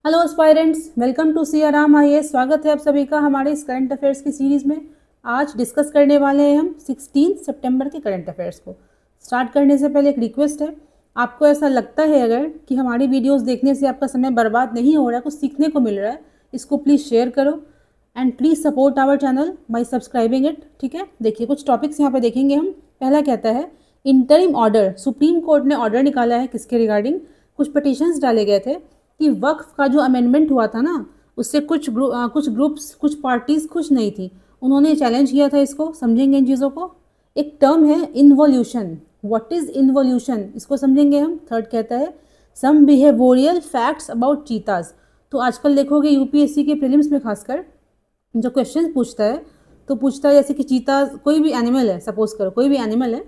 Hello aspirants, welcome to सी आराम IAS. स्वागत है आप सभी का हमारे इस करंट अफेयर्स की सीरीज़ में। आज डिस्कस करने वाले हैं हम 16 सितंबर के करंट अफेयर्स को। स्टार्ट करने से पहले एक रिक्वेस्ट है, आपको ऐसा लगता है अगर कि हमारी वीडियोस देखने से आपका समय बर्बाद नहीं हो रहा है, कुछ सीखने को मिल रहा है, इसको प्लीज़ शेयर करो and please support our channel by subscribing it. ठीक है, देखिए कुछ टॉपिक्स यहाँ पर देखेंगे हम। पहला कहता है इंटरिम ऑर्डर, सुप्रीम कोर्ट ने ऑर्डर निकाला है किसके रिगार्डिंग। कुछ पिटिशंस डाले गए थे कि वक्फ का जो अमेंडमेंट हुआ था ना, उससे कुछ ग्रुप्स कुछ पार्टीज़ खुश नहीं थी, उन्होंने चैलेंज किया था इसको। समझेंगे इन चीज़ों को। एक टर्म है इन्वोल्यूशन, व्हाट इज़ इन्वोल्यूशन, इसको समझेंगे हम। थर्ड कहता है सम बिहेवियरल फैक्ट्स अबाउट चीताज। तो आजकल देखोगे यूपीएससी के प्रीलिम्स में खासकर जो क्वेश्चन पूछता है, तो पूछता है जैसे कि चीता कोई भी एनिमल है, सपोज करो कोई भी एनिमल है,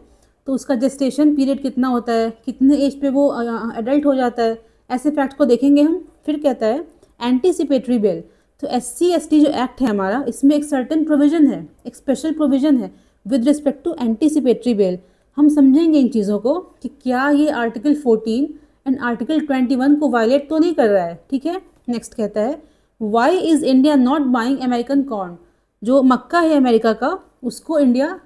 तो उसका जेस्टेशन पीरियड कितना होता है, कितने एज पे वो एडल्ट हो जाता है, ऐसे फैक्ट को देखेंगे हम। फिर कहता है एंटीसिपेटरी बेल। तो SC/ST जो एक्ट है हमारा, इसमें एक सर्टेन प्रोविजन है, एक स्पेशल प्रोविजन है with respect to anticipatory bail. हम समझेंगे इन चीज़ों को कि क्या ये आर्टिकल 14 एंड आर्टिकल 21 को वायलेट तो नहीं कर रहा है। ठीक है, नेक्स्ट कहता है why is India not buying American corn. जो मक्का है अमेरिका का, उसको इंडिया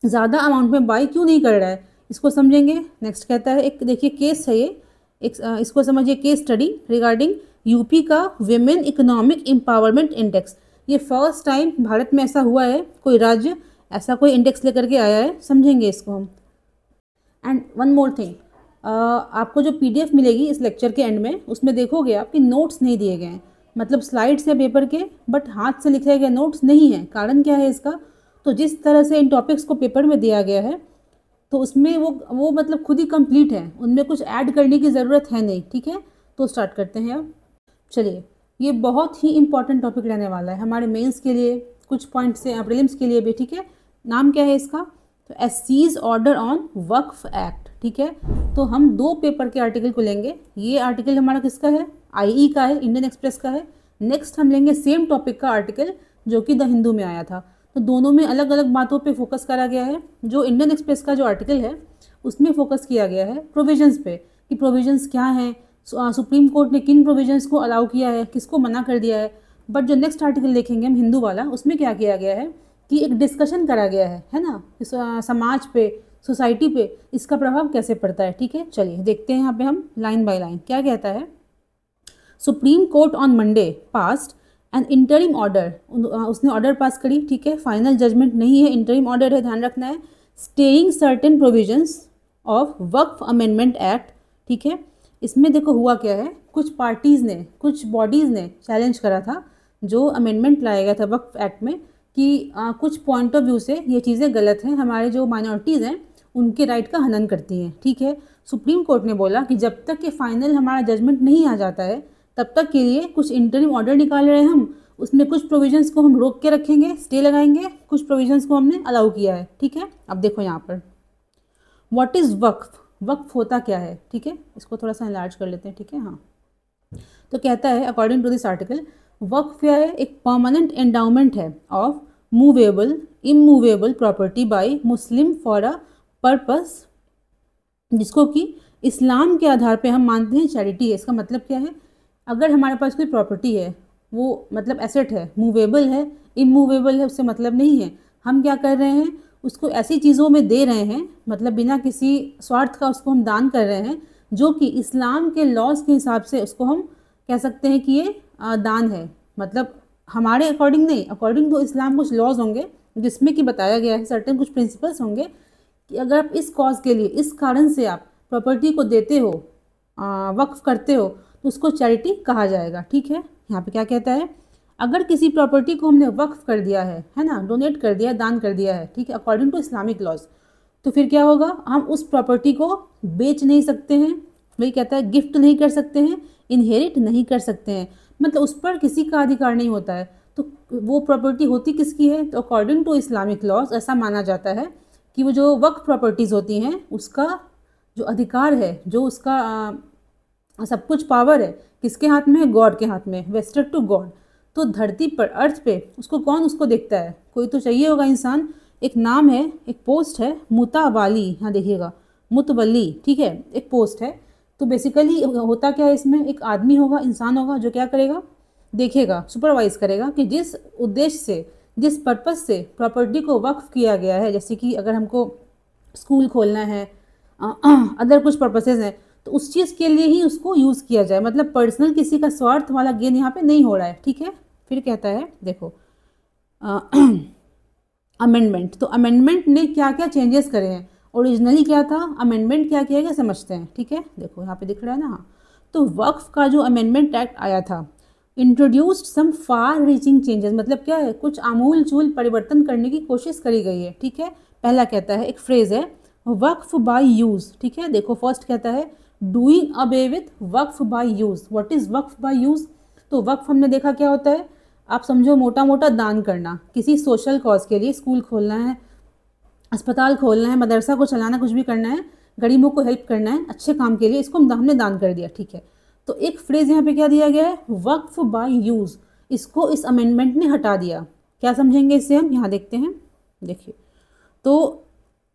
ज़्यादा अमाउंट में बाई क्यों नहीं कर रहा है, इसको समझेंगे। नेक्स्ट कहता है एक देखिए केस है ये, इसको समझिए, केस स्टडी रिगार्डिंग यूपी का विमेन इकोनॉमिक एम्पावरमेंट इंडेक्स। ये फर्स्ट टाइम भारत में ऐसा हुआ है, कोई राज्य ऐसा कोई इंडेक्स लेकर के आया है, समझेंगे इसको हम। एंड वन मोर थिंग, आपको जो PDF मिलेगी इस लेक्चर के एंड में, उसमें देखोगे आपके नोट्स नहीं दिए गए हैं, मतलब स्लाइड्स है पेपर के, बट हाथ से लिखे गए नोट्स नहीं है। कारण क्या है इसका, तो जिस तरह से इन टॉपिक्स को पेपर में दिया गया है, तो उसमें वो मतलब खुद ही कंप्लीट है, उनमें कुछ ऐड करने की ज़रूरत है नहीं। ठीक है, तो स्टार्ट करते हैं अब। चलिए, ये बहुत ही इंपॉर्टेंट टॉपिक रहने वाला है हमारे मेंस के लिए, कुछ पॉइंट से प्रीलिम्स के लिए भी। ठीक है, नाम क्या है इसका, तो SC's order on Waqf act. ठीक है, तो हम 2 पेपर के आर्टिकल को लेंगे। ये आर्टिकल हमारा किसका है, IE का है, इंडियन एक्सप्रेस का है। नेक्स्ट हम लेंगे सेम टॉपिक का आर्टिकल जो कि द हिंदू में आया था। तो दोनों में अलग अलग बातों पे फोकस करा गया है। जो इंडियन एक्सप्रेस का जो आर्टिकल है, उसमें फोकस किया गया है प्रोविजंस पे कि प्रोविजंस क्या हैं, सुप्रीम कोर्ट ने किन प्रोविजंस को अलाउ किया है, किसको मना कर दिया है। बट जो नेक्स्ट आर्टिकल देखेंगे हम हिंदू वाला, उसमें क्या किया गया है कि एक डिस्कशन करा गया है ना, समाज पे, सोसाइटी पे इसका प्रभाव कैसे पड़ता है। ठीक है, चलिए देखते हैं यहाँ पे हम लाइन बाय लाइन। क्या कहता है, Supreme Court on Monday past and interim order, उसने ऑर्डर पास करी। ठीक है, फाइनल जजमेंट नहीं है, इंटरिम ऑर्डर है, ध्यान रखना है। Staying certain provisions of Waqf amendment act. ठीक है, इसमें देखो हुआ क्या है, कुछ पार्टीज़ ने, कुछ बॉडीज़ ने चैलेंज करा था जो अमेंडमेंट लाया गया था वक्फ एक्ट में कि कुछ पॉइंट ऑफ व्यू से ये चीज़ें गलत हैं, हमारे जो माइनॉरिटीज़ हैं उनके राइट का हनन करती हैं। ठीक है, सुप्रीम कोर्ट ने बोला कि जब तक ये फाइनल हमारा जजमेंट नहीं आ जाता है, तब तक के लिए कुछ इंटरिम ऑर्डर निकाल रहे हैं हम, उसमें कुछ प्रोविजंस को हम रोक के रखेंगे, स्टे लगाएंगे, कुछ प्रोविजंस को हमने अलाउ किया है। ठीक है, अब देखो यहाँ पर व्हाट इज़ वक्फ, वक्फ होता क्या है। ठीक है, इसको थोड़ा सा एनलार्ज कर लेते हैं। ठीक है, हाँ, तो कहता है अकॉर्डिंग टू दिस आर्टिकल, वक्फ क्या है, एक परमानेंट एंडाउमेंट है of movable immovable property bye Muslim for a purpose, जिसको कि इस्लाम के आधार पे हम मानते हैं चैरिटी है। इसका मतलब क्या है, अगर हमारे पास कोई प्रॉपर्टी है, वो मतलब एसेट है, मूवेबल है, इमूवेबल है, उससे मतलब नहीं है, हम क्या कर रहे हैं, उसको ऐसी चीज़ों में दे रहे हैं, मतलब बिना किसी स्वार्थ का उसको हम दान कर रहे हैं, जो कि इस्लाम के लॉज के हिसाब से उसको हम कह सकते हैं कि ये दान है। मतलब हमारे अकॉर्डिंग नहीं, अकॉर्डिंग टू इस्लाम कुछ लॉज होंगे जिसमें कि बताया गया है, सर्टेन कुछ प्रिंसिपल्स होंगे कि अगर आप इस कॉज के लिए, इस कारण से आप प्रॉपर्टी को देते हो, वक्फ करते हो, तो उसको चैरिटी कहा जाएगा। ठीक है, यहाँ पे क्या कहता है, अगर किसी प्रॉपर्टी को हमने वक्फ कर दिया है ना, डोनेट कर दिया, दान कर दिया है, ठीक है, अकॉर्डिंग टू इस्लामिक लॉज, तो फिर क्या होगा, हम उस प्रॉपर्टी को बेच नहीं सकते हैं, वही कहता है गिफ्ट नहीं कर सकते हैं, इनहेरिट नहीं कर सकते हैं, मतलब उस पर किसी का अधिकार नहीं होता है। तो वो प्रॉपर्टी होती किसकी है, तो अकॉर्डिंग टू इस्लामिक लॉज ऐसा माना जाता है कि वो जो वक्फ प्रॉपर्टीज़ होती हैं, उसका जो अधिकार है, जो उसका सब कुछ पावर है, किसके हाथ में है, गॉड के हाथ में, वेस्टेड टू गॉड। तो धरती पर, अर्थ पे उसको कौन उसको देखता है, कोई तो चाहिए होगा इंसान। एक नाम है, एक पोस्ट है, मुतावाली, यहाँ देखिएगा, मुतवली। ठीक है, एक पोस्ट है, तो बेसिकली होता क्या है इसमें, एक आदमी होगा, इंसान होगा, जो क्या करेगा, देखेगा, सुपरवाइज करेगा कि जिस उद्देश्य से, जिस पर्पस से प्रॉपर्टी को वक्फ किया गया है, जैसे कि अगर हमको स्कूल खोलना है, अदर कुछ पर्पसेस हैं, तो उस चीज़ के लिए ही उसको यूज़ किया जाए, मतलब पर्सनल किसी का स्वार्थ वाला गेन यहाँ पे नहीं हो रहा है, ठीक है। फिर कहता है देखो अमेंडमेंट, तो अमेंडमेंट ने क्या क्या चेंजेस करे हैं, ओरिजिनली क्या था, अमेंडमेंट क्या किया गया, समझते हैं, ठीक है। देखो यहाँ पे दिख रहा है ना, हाँ, तो वक्फ का जो अमेंडमेंट एक्ट आया था, इंट्रोड्यूस्ड सम फार रीचिंग चेंजेस, मतलब क्या है, कुछ आमूल चूल परिवर्तन करने की कोशिश करी गई है, ठीक है। पहला कहता है, एक फ्रेज है वक्फ बाय यूज, ठीक है। देखो फर्स्ट कहता है doing away with Waqf by use. What is Waqf by use? तो वक्फ हमने देखा क्या होता है, आप समझो मोटा मोटा दान करना किसी सोशल कॉज के लिए, स्कूल खोलना है, अस्पताल खोलना है, मदरसा को चलाना, कुछ भी करना है, गरीबों को हेल्प करना है, अच्छे काम के लिए, इसको हमने दान कर दिया, ठीक है। तो एक फ्रेज यहाँ पे क्या दिया गया है, वक्फ बाय यूज, इसको इस अमेंडमेंट ने हटा दिया। क्या समझेंगे इससे हम, यहाँ देखते हैं, देखिए। तो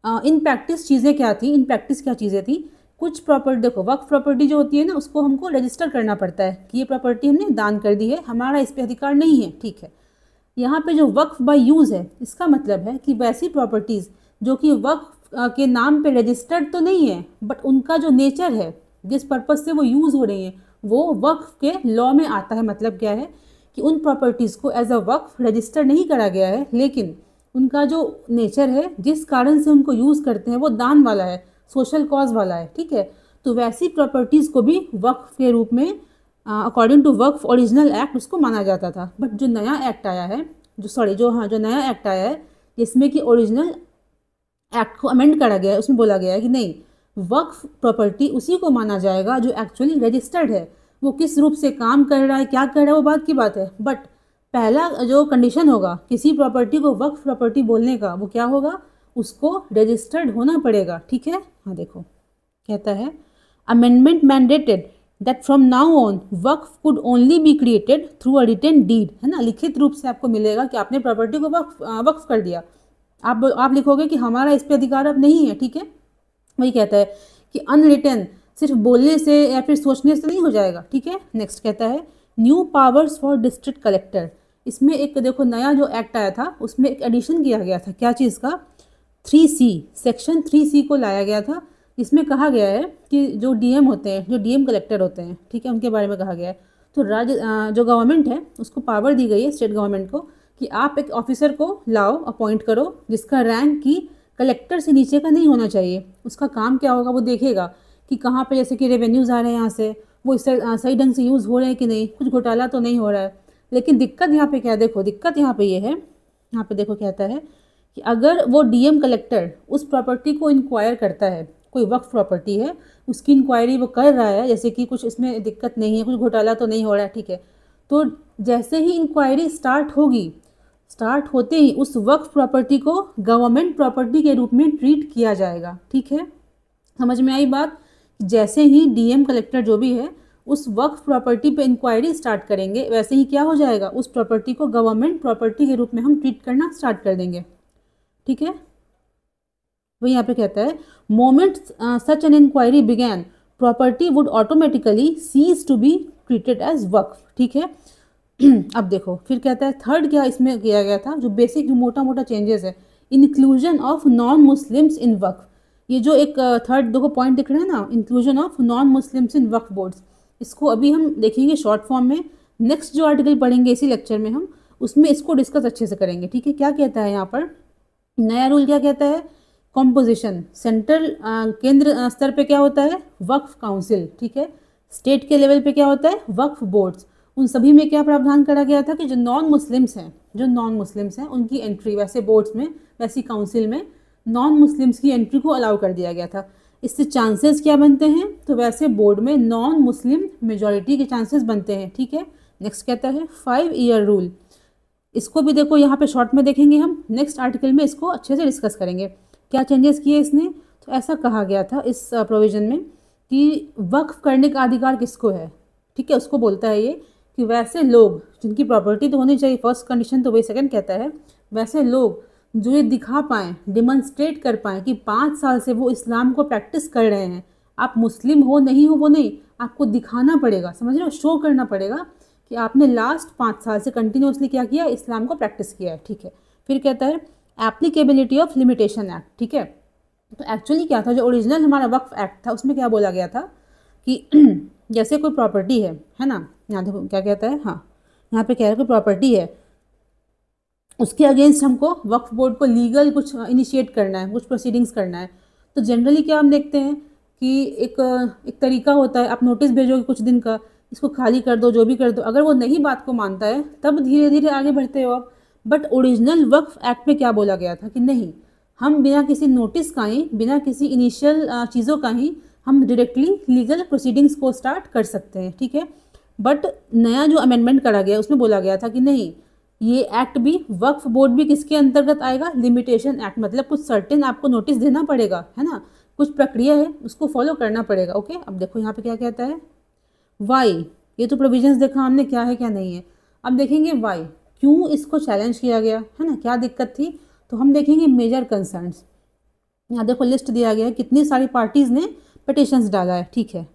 इन प्रैक्टिस चीज़ें क्या थी, इन प्रैक्टिस क्या चीज़ें थी, कुछ प्रॉपर्टी, देखो वक्फ प्रॉपर्टी जो होती है ना, उसको हमको रजिस्टर करना पड़ता है कि ये प्रॉपर्टी हमने दान कर दी है, हमारा इस पर अधिकार नहीं है, ठीक है। यहाँ पे जो वक्फ बाय यूज़ है, इसका मतलब है कि वैसी प्रॉपर्टीज़ जो कि वक्फ के नाम पे रजिस्टर्ड तो नहीं है, बट उनका जो नेचर है, जिस पर्पज़ से वो यूज़ हो रही है, वो वक्फ के लॉ में आता है। मतलब क्या है कि उन प्रॉपर्टीज़ को एज अ वक्फ रजिस्टर नहीं करा गया है, लेकिन उनका जो नेचर है, जिस कारण से उनको यूज़ करते हैं, वो दान वाला है, सोशल कॉज वाला है, ठीक है। तो वैसी प्रॉपर्टीज़ को भी वक्फ के रूप में अकॉर्डिंग टू वक्फ ओरिजिनल एक्ट उसको माना जाता था। बट जो नया एक्ट आया है, जो नया एक्ट आया है, जिसमें कि ओरिजिनल एक्ट को अमेंड करा गया है, उसमें बोला गया है कि नहीं, वक्फ प्रॉपर्टी उसी को माना जाएगा जो एक्चुअली रजिस्टर्ड है। वो किस रूप से काम कर रहा है, क्या कर रहा है, वो बात की बात है, बट पहला जो कंडीशन होगा किसी प्रॉपर्टी को वक्फ प्रॉपर्टी बोलने का, वो क्या होगा, उसको रजिस्टर्ड होना पड़ेगा, ठीक है। हाँ देखो कहता है amendment mandated that from now on वक्फ could only be created through a written deed, है ना, लिखित रूप से आपको मिलेगा कि आपने प्रॉपर्टी को वक्फ कर दिया। आप लिखोगे कि हमारा इस पर अधिकार अब नहीं है, ठीक है। वही कहता है कि अनरिटन, सिर्फ बोलने से या फिर सोचने से नहीं हो जाएगा, ठीक है। नेक्स्ट कहता है new powers for district collector. इसमें एक देखो नया जो एक्ट आया था, उसमें एक एडिशन किया गया था, क्या चीज़ का, 3C, सेक्शन 3C को लाया गया था। इसमें कहा गया है कि जो डीएम होते हैं, जो डीएम कलेक्टर होते हैं, ठीक है, उनके बारे में कहा गया है। तो जो गवर्नमेंट है उसको पावर दी गई है, स्टेट गवर्नमेंट को, कि आप एक ऑफिसर को लाओ, अपॉइंट करो, जिसका रैंक की कलेक्टर से नीचे का नहीं होना चाहिए। उसका काम क्या होगा, वो देखेगा कि कहाँ पे जैसे कि रेवेन्यूज़ आ रहे हैं यहाँ से, वो इससे सही ढंग से यूज़ हो रहे हैं कि नहीं, कुछ घोटाला तो नहीं हो रहा है। लेकिन दिक्कत यहाँ पे क्या है, देखो दिक्कत यहाँ पे ये है, यहाँ पे देखो कहता है कि अगर वो डीएम कलेक्टर उस प्रॉपर्टी को इंक्वायर करता है, कोई वक्फ प्रॉपर्टी है, उसकी इंक्वायरी वो कर रहा है, जैसे कि कुछ इसमें दिक्कत नहीं है, कुछ घोटाला तो नहीं हो रहा है, ठीक है, तो जैसे ही इंक्वायरी स्टार्ट होगी, स्टार्ट होते ही उस वक्फ प्रॉपर्टी को गवर्नमेंट प्रॉपर्टी के रूप में ट्रीट किया जाएगा, ठीक है। समझ में आई बात? जैसे ही डीएम कलेक्टर जो भी है उस वक्फ प्रॉपर्टी पे इंक्वायरी स्टार्ट करेंगे, वैसे ही क्या हो जाएगा, उस प्रॉपर्टी को गवर्नमेंट प्रॉपर्टी के रूप में हम ट्रीट करना स्टार्ट कर देंगे, ठीक है। वही यहाँ पे कहता है moment such an inquiry began property would automatically cease to be treated as waqf, ठीक है। अब देखो फिर कहता है थर्ड क्या इसमें किया गया था, जो बेसिक जो मोटा मोटा चेंजेस है, inclusion of non Muslims in waqf. ये जो एक थर्ड देखो पॉइंट दिख रहा है ना, inclusion of non Muslims in Waqf boards, इसको अभी हम देखेंगे शॉर्ट फॉर्म में। नेक्स्ट जो आर्टिकल पढ़ेंगे इसी लेक्चर में हम, उसमें इसको डिस्कस अच्छे से करेंगे, ठीक है। क्या कहता है यहाँ पर नया रूल, क्या कहता है, कॉम्पोजिशन, सेंट्रल केंद्र स्तर पे क्या होता है, वक्फ काउंसिल, ठीक है। स्टेट के लेवल पे क्या होता है, वक्फ बोर्ड्स। उन सभी में क्या प्रावधान करा गया था कि जो नॉन मुस्लिम्स हैं उनकी एंट्री वैसे बोर्ड्स में, वैसी काउंसिल में नॉन मुस्लिम्स की एंट्री को अलाउ कर दिया गया था। इससे चांसेस क्या बनते हैं, तो वैसे बोर्ड में नॉन मुस्लिम मेजॉरिटी के चांसेस बनते हैं, ठीक है। नेक्स्ट कहता है 5 ईयर रूल। इसको भी देखो यहाँ पे शॉर्ट में देखेंगे हम, नेक्स्ट आर्टिकल में इसको अच्छे से डिस्कस करेंगे क्या चेंजेस किए इसने। तो ऐसा कहा गया था इस प्रोविज़न में कि वक्फ करने का अधिकार किसको है, ठीक है। उसको बोलता है ये कि वैसे लोग जिनकी प्रॉपर्टी तो होनी चाहिए, फर्स्ट कंडीशन तो वही, सेकंड कहता है वैसे लोग जो ये दिखा पाएँ, डिमॉन्स्ट्रेट कर पाएँ कि 5 साल से वो इस्लाम को प्रैक्टिस कर रहे हैं, आप मुस्लिम हो नहीं हो वो नहीं, आपको दिखाना पड़ेगा, समझ रहे हो, शो करना पड़ेगा कि आपने लास्ट 5 साल से कंटिन्यूसली क्या किया, इस्लाम को प्रैक्टिस किया है, ठीक है। फिर कहता है एप्लीकेबिलिटी ऑफ लिमिटेशन एक्ट, ठीक है। तो एक्चुअली क्या था, जो ओरिजिनल हमारा वक्फ एक्ट था उसमें क्या बोला गया था कि जैसे कोई प्रॉपर्टी है ना, यहाँ देखो क्या कहता है, हाँ यहाँ पे कह रहा है कोई प्रॉपर्टी है, उसके अगेंस्ट हमको वक्फ बोर्ड को लीगल कुछ इनिशिएट करना है, कुछ प्रोसीडिंग्स करना है। तो जनरली क्या हम देखते हैं कि एक तरीका होता है, आप नोटिस भेजोगे कुछ दिन का, इसको खाली कर दो, जो भी कर दो, अगर वो नहीं बात को मानता है तब धीरे धीरे आगे बढ़ते हो आप। बट ओरिजिनल वक्फ एक्ट में क्या बोला गया था कि नहीं, हम बिना किसी नोटिस का ही, बिना किसी इनिशियल चीज़ों का ही हम डायरेक्टली लीगल प्रोसीडिंग्स को स्टार्ट कर सकते हैं, ठीक है। बट नया जो अमेंडमेंट करा गया उसमें बोला गया था कि नहीं, ये एक्ट भी, वक्फ बोर्ड भी किसके अंतर्गत आएगा, लिमिटेशन एक्ट, मतलब कुछ सर्टेन आपको नोटिस देना पड़ेगा, है ना, कुछ प्रक्रिया है उसको फॉलो करना पड़ेगा, ओके। अब देखो यहाँ पे क्या कहता है, वाई, ये तो प्रोविजंस देखा हमने क्या है क्या नहीं है। अब देखेंगे वाई, क्यों इसको चैलेंज किया गया, है ना, क्या दिक्कत थी। तो हम देखेंगे मेजर कंसर्न्स, यहाँ देखो लिस्ट दिया गया है कितनी सारी पार्टीज़ ने पिटिशंस डाला है, ठीक है।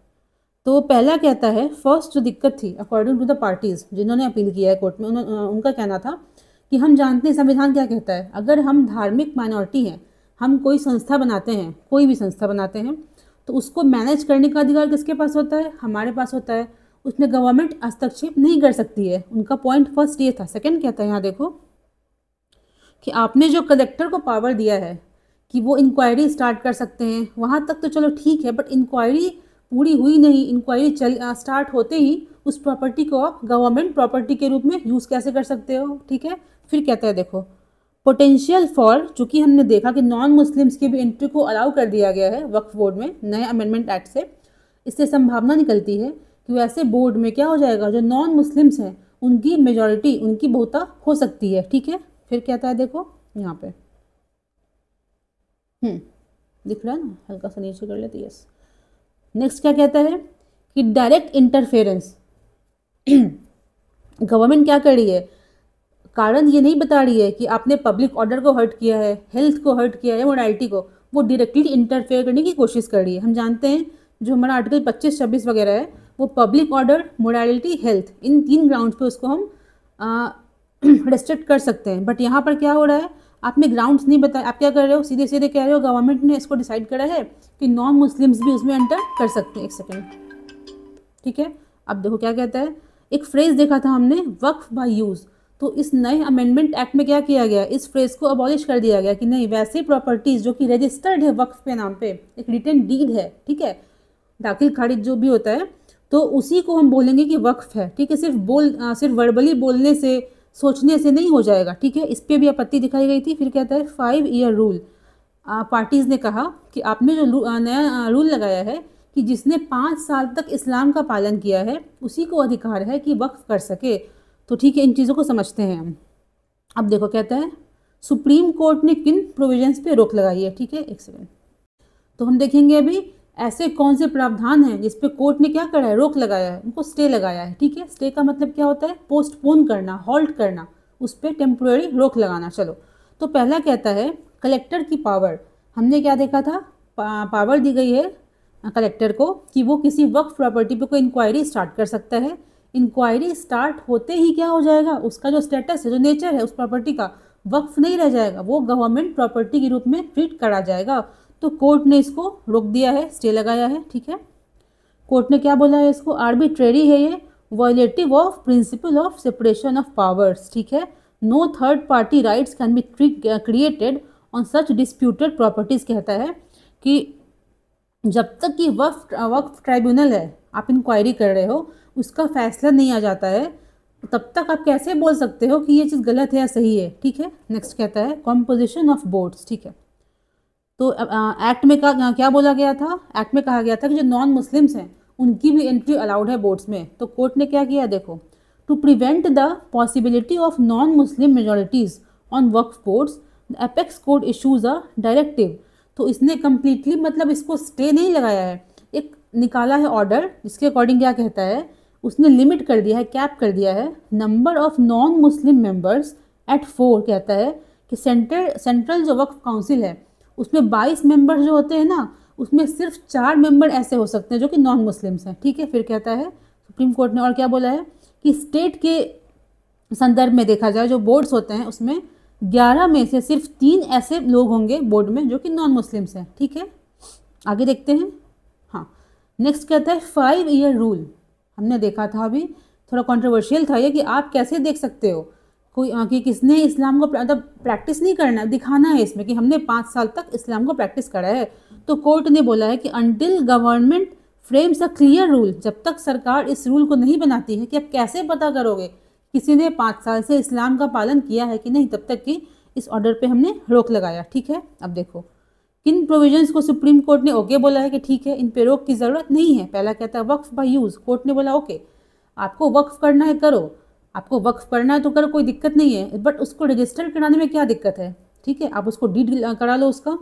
तो पहला कहता है, फर्स्ट जो दिक्कत थी अकॉर्डिंग टू द पार्टीज़ जिन्होंने अपील किया है कोर्ट में, उनका कहना था कि हम जानते हैं संविधान क्या कहता है, अगर हम धार्मिक माइनॉरिटी हैं, हम कोई संस्था बनाते हैं, कोई भी संस्था बनाते हैं, तो उसको मैनेज करने का अधिकार किसके पास होता है, हमारे पास होता है, उसमें गवर्नमेंट हस्तक्षेप नहीं कर सकती है। उनका पॉइंट फर्स्ट ये था। सेकंड कहता है यहाँ देखो कि आपने जो कलेक्टर को पावर दिया है कि वो इंक्वायरी स्टार्ट कर सकते हैं, वहाँ तक तो चलो ठीक है, बट इंक्वायरी पूरी हुई नहीं, इंक्वायरी स्टार्ट होते ही उस प्रॉपर्टी को आप गवर्नमेंट प्रॉपर्टी के रूप में यूज़ कैसे कर सकते हो, ठीक है। फिर कहता है देखो पोटेंशियल फॉर, चूँकि हमने देखा कि नॉन मुस्लिम्स की भी एंट्री को अलाउ कर दिया गया है वक्फ बोर्ड में नए अमेंडमेंट एक्ट से, इससे संभावना निकलती है कि वैसे बोर्ड में क्या हो जाएगा, जो नॉन मुस्लिम्स हैं उनकी मेजॉरिटी, उनकी बहुता हो सकती है, ठीक है। फिर कहता है देखो यहाँ पे दिख रहा है ना, हल्का सा नीचे कर लेते, यस। नेक्स्ट क्या कहता है कि डायरेक्ट इंटरफेरेंस, गवर्नमेंट क्या कर रही है, कारण ये नहीं बता रही है कि आपने पब्लिक ऑर्डर को हर्ट किया है, हेल्थ को हर्ट किया है, मोरालिटी को, वो डायरेक्टली इंटरफेयर करने की कोशिश कर रही है। हम जानते हैं जो हमारा आर्टिकल 25, 26 वगैरह है, वो पब्लिक ऑर्डर, मोरालिटी, हेल्थ, इन 3 ग्राउंड पे उसको हम रेस्ट्रिक्ट कर सकते हैं। बट यहाँ पर क्या हो रहा है, आपने ग्राउंड्स नहीं बताया, आप क्या कर रहे हो, सीधे सीधे कह रहे हो गवर्नमेंट ने इसको डिसाइड करा है कि नॉन मुस्लिम्स भी उसमें एंटर कर सकते हैं। एक सेकेंड, ठीक है। अब देखो क्या कहता है, एक फ्रेज देखा था हमने, वक्फ बाय यूज़, तो इस नए अमेंडमेंट एक्ट में क्या किया गया, इस फ्रेज को अबॉलिश कर दिया गया कि नहीं, वैसे प्रॉपर्टीज़ जो कि रजिस्टर्ड है वक्फ पे नाम पे, एक रिटन डीड है, ठीक है, दाखिल खारिज जो भी होता है, तो उसी को हम बोलेंगे कि वक्फ है, ठीक है। सिर्फ वर्बली बोलने से, सोचने से नहीं हो जाएगा, ठीक है। इस पर भी आपत्ति दिखाई गई थी। फिर कहता है 5 ईयर रूल, पार्टीज़ ने कहा कि आपने जो नया रूल लगाया है कि जिसने 5 साल तक इस्लाम का पालन किया है उसी को अधिकार है कि वक्फ कर सके। तो ठीक है, इन चीज़ों को समझते हैं हम। अब देखो कहता है सुप्रीम कोर्ट ने किन प्रोविजंस पे रोक लगाई है, ठीक है। एक सेकेंड, तो हम देखेंगे अभी ऐसे कौन से प्रावधान हैं जिस पे कोर्ट ने क्या करा है, रोक लगाया है, उनको स्टे लगाया है, ठीक है। स्टे का मतलब क्या होता है, पोस्टपोन करना, हॉल्ट करना, उस पर टेम्प्रोरी रोक लगाना। चलो, तो पहला कहता है कलेक्टर की पावर, हमने क्या देखा था, पावर दी गई है कलेक्टर को कि वो किसी वक्फ प्रॉपर्टी पे कोई इंक्वायरी स्टार्ट कर सकता है। इंक्वायरी स्टार्ट होते ही क्या हो जाएगा, उसका जो स्टेटस है, जो नेचर है उस प्रॉपर्टी का, वक्फ नहीं रह जाएगा, वो गवर्नमेंट प्रॉपर्टी के रूप में ट्रीट करा जाएगा। तो कोर्ट ने इसको रोक दिया है, स्टे लगाया है, ठीक है। कोर्ट ने क्या बोला है, इसको आर्बिट्रेरी है, ये violative of principle of separation of powers, ठीक है। No third party rights can be created on such disputed properties, कहता है कि जब तक कि वक्फ ट्राइब्यूनल है, आप इंक्वायरी कर रहे हो, उसका फैसला नहीं आ जाता है, तब तक आप कैसे बोल सकते हो कि ये चीज़ गलत है या सही है, ठीक है। नेक्स्ट कहता है कॉम्पोजिशन ऑफ बोर्ड्स, ठीक है। तो एक्ट में क्या बोला गया था, एक्ट में कहा गया था कि जो नॉन मुस्लिम्स हैं उनकी भी एंट्री अलाउड है बोर्ड्स में। तो कोर्ट ने क्या किया, देखो, to prevent the possibility of non Muslim majorities on waqf boards the apex court issues a directive. तो इसने कम्प्लीटली मतलब इसको स्टे नहीं लगाया है, एक निकाला है ऑर्डर जिसके अकॉर्डिंग क्या कहता है, उसने लिमिट कर दिया है, कैप कर दिया है number of non Muslim members eight 4। कहता है कि सेंट्रल जो वक्फ काउंसिल है उसमें 22 मेंबर्स जो होते हैं ना, उसमें सिर्फ 4 मेंबर ऐसे हो सकते हैं जो कि नॉन मुस्लिम्स हैं, ठीक है। फिर कहता है सुप्रीम कोर्ट ने और क्या बोला है कि स्टेट के संदर्भ में देखा जाए जो बोर्ड्स होते हैं उसमें 11 में से सिर्फ 3 ऐसे लोग होंगे बोर्ड में जो कि नॉन मुस्लिम्स हैं, ठीक है। आगे देखते हैं। हाँ, नेक्स्ट कहता है 5 ईयर रूल। हमने देखा था अभी, थोड़ा कंट्रोवर्शियल था ये कि आप कैसे देख सकते हो कोई कि किसने इस्लाम को मतलब प्रैक्टिस नहीं करना, दिखाना है इसमें कि हमने 5 साल तक इस्लाम को प्रैक्टिस करा है। तो कोर्ट ने बोला है कि until government frames a clear rule, जब तक सरकार इस रूल को नहीं बनाती है कि आप कैसे पता करोगे किसी ने 5 साल से इस्लाम का पालन किया है कि नहीं, तब तक कि इस ऑर्डर पे हमने रोक लगाया, ठीक है। अब देखो किन प्रोविजंस को सुप्रीम कोर्ट ने ओके बोला है कि ठीक है इन पे रोक की ज़रूरत नहीं है। पहला कहता है वक्फ बाय यूज़। कोर्ट ने बोला ओके, आपको वक्फ करना है करो, आपको वक्फ करना है तो करो, कोई दिक्कत नहीं है, बट उसको रजिस्टर कराने में क्या दिक्कत है, ठीक है। आप उसको डीड करा लो, उसका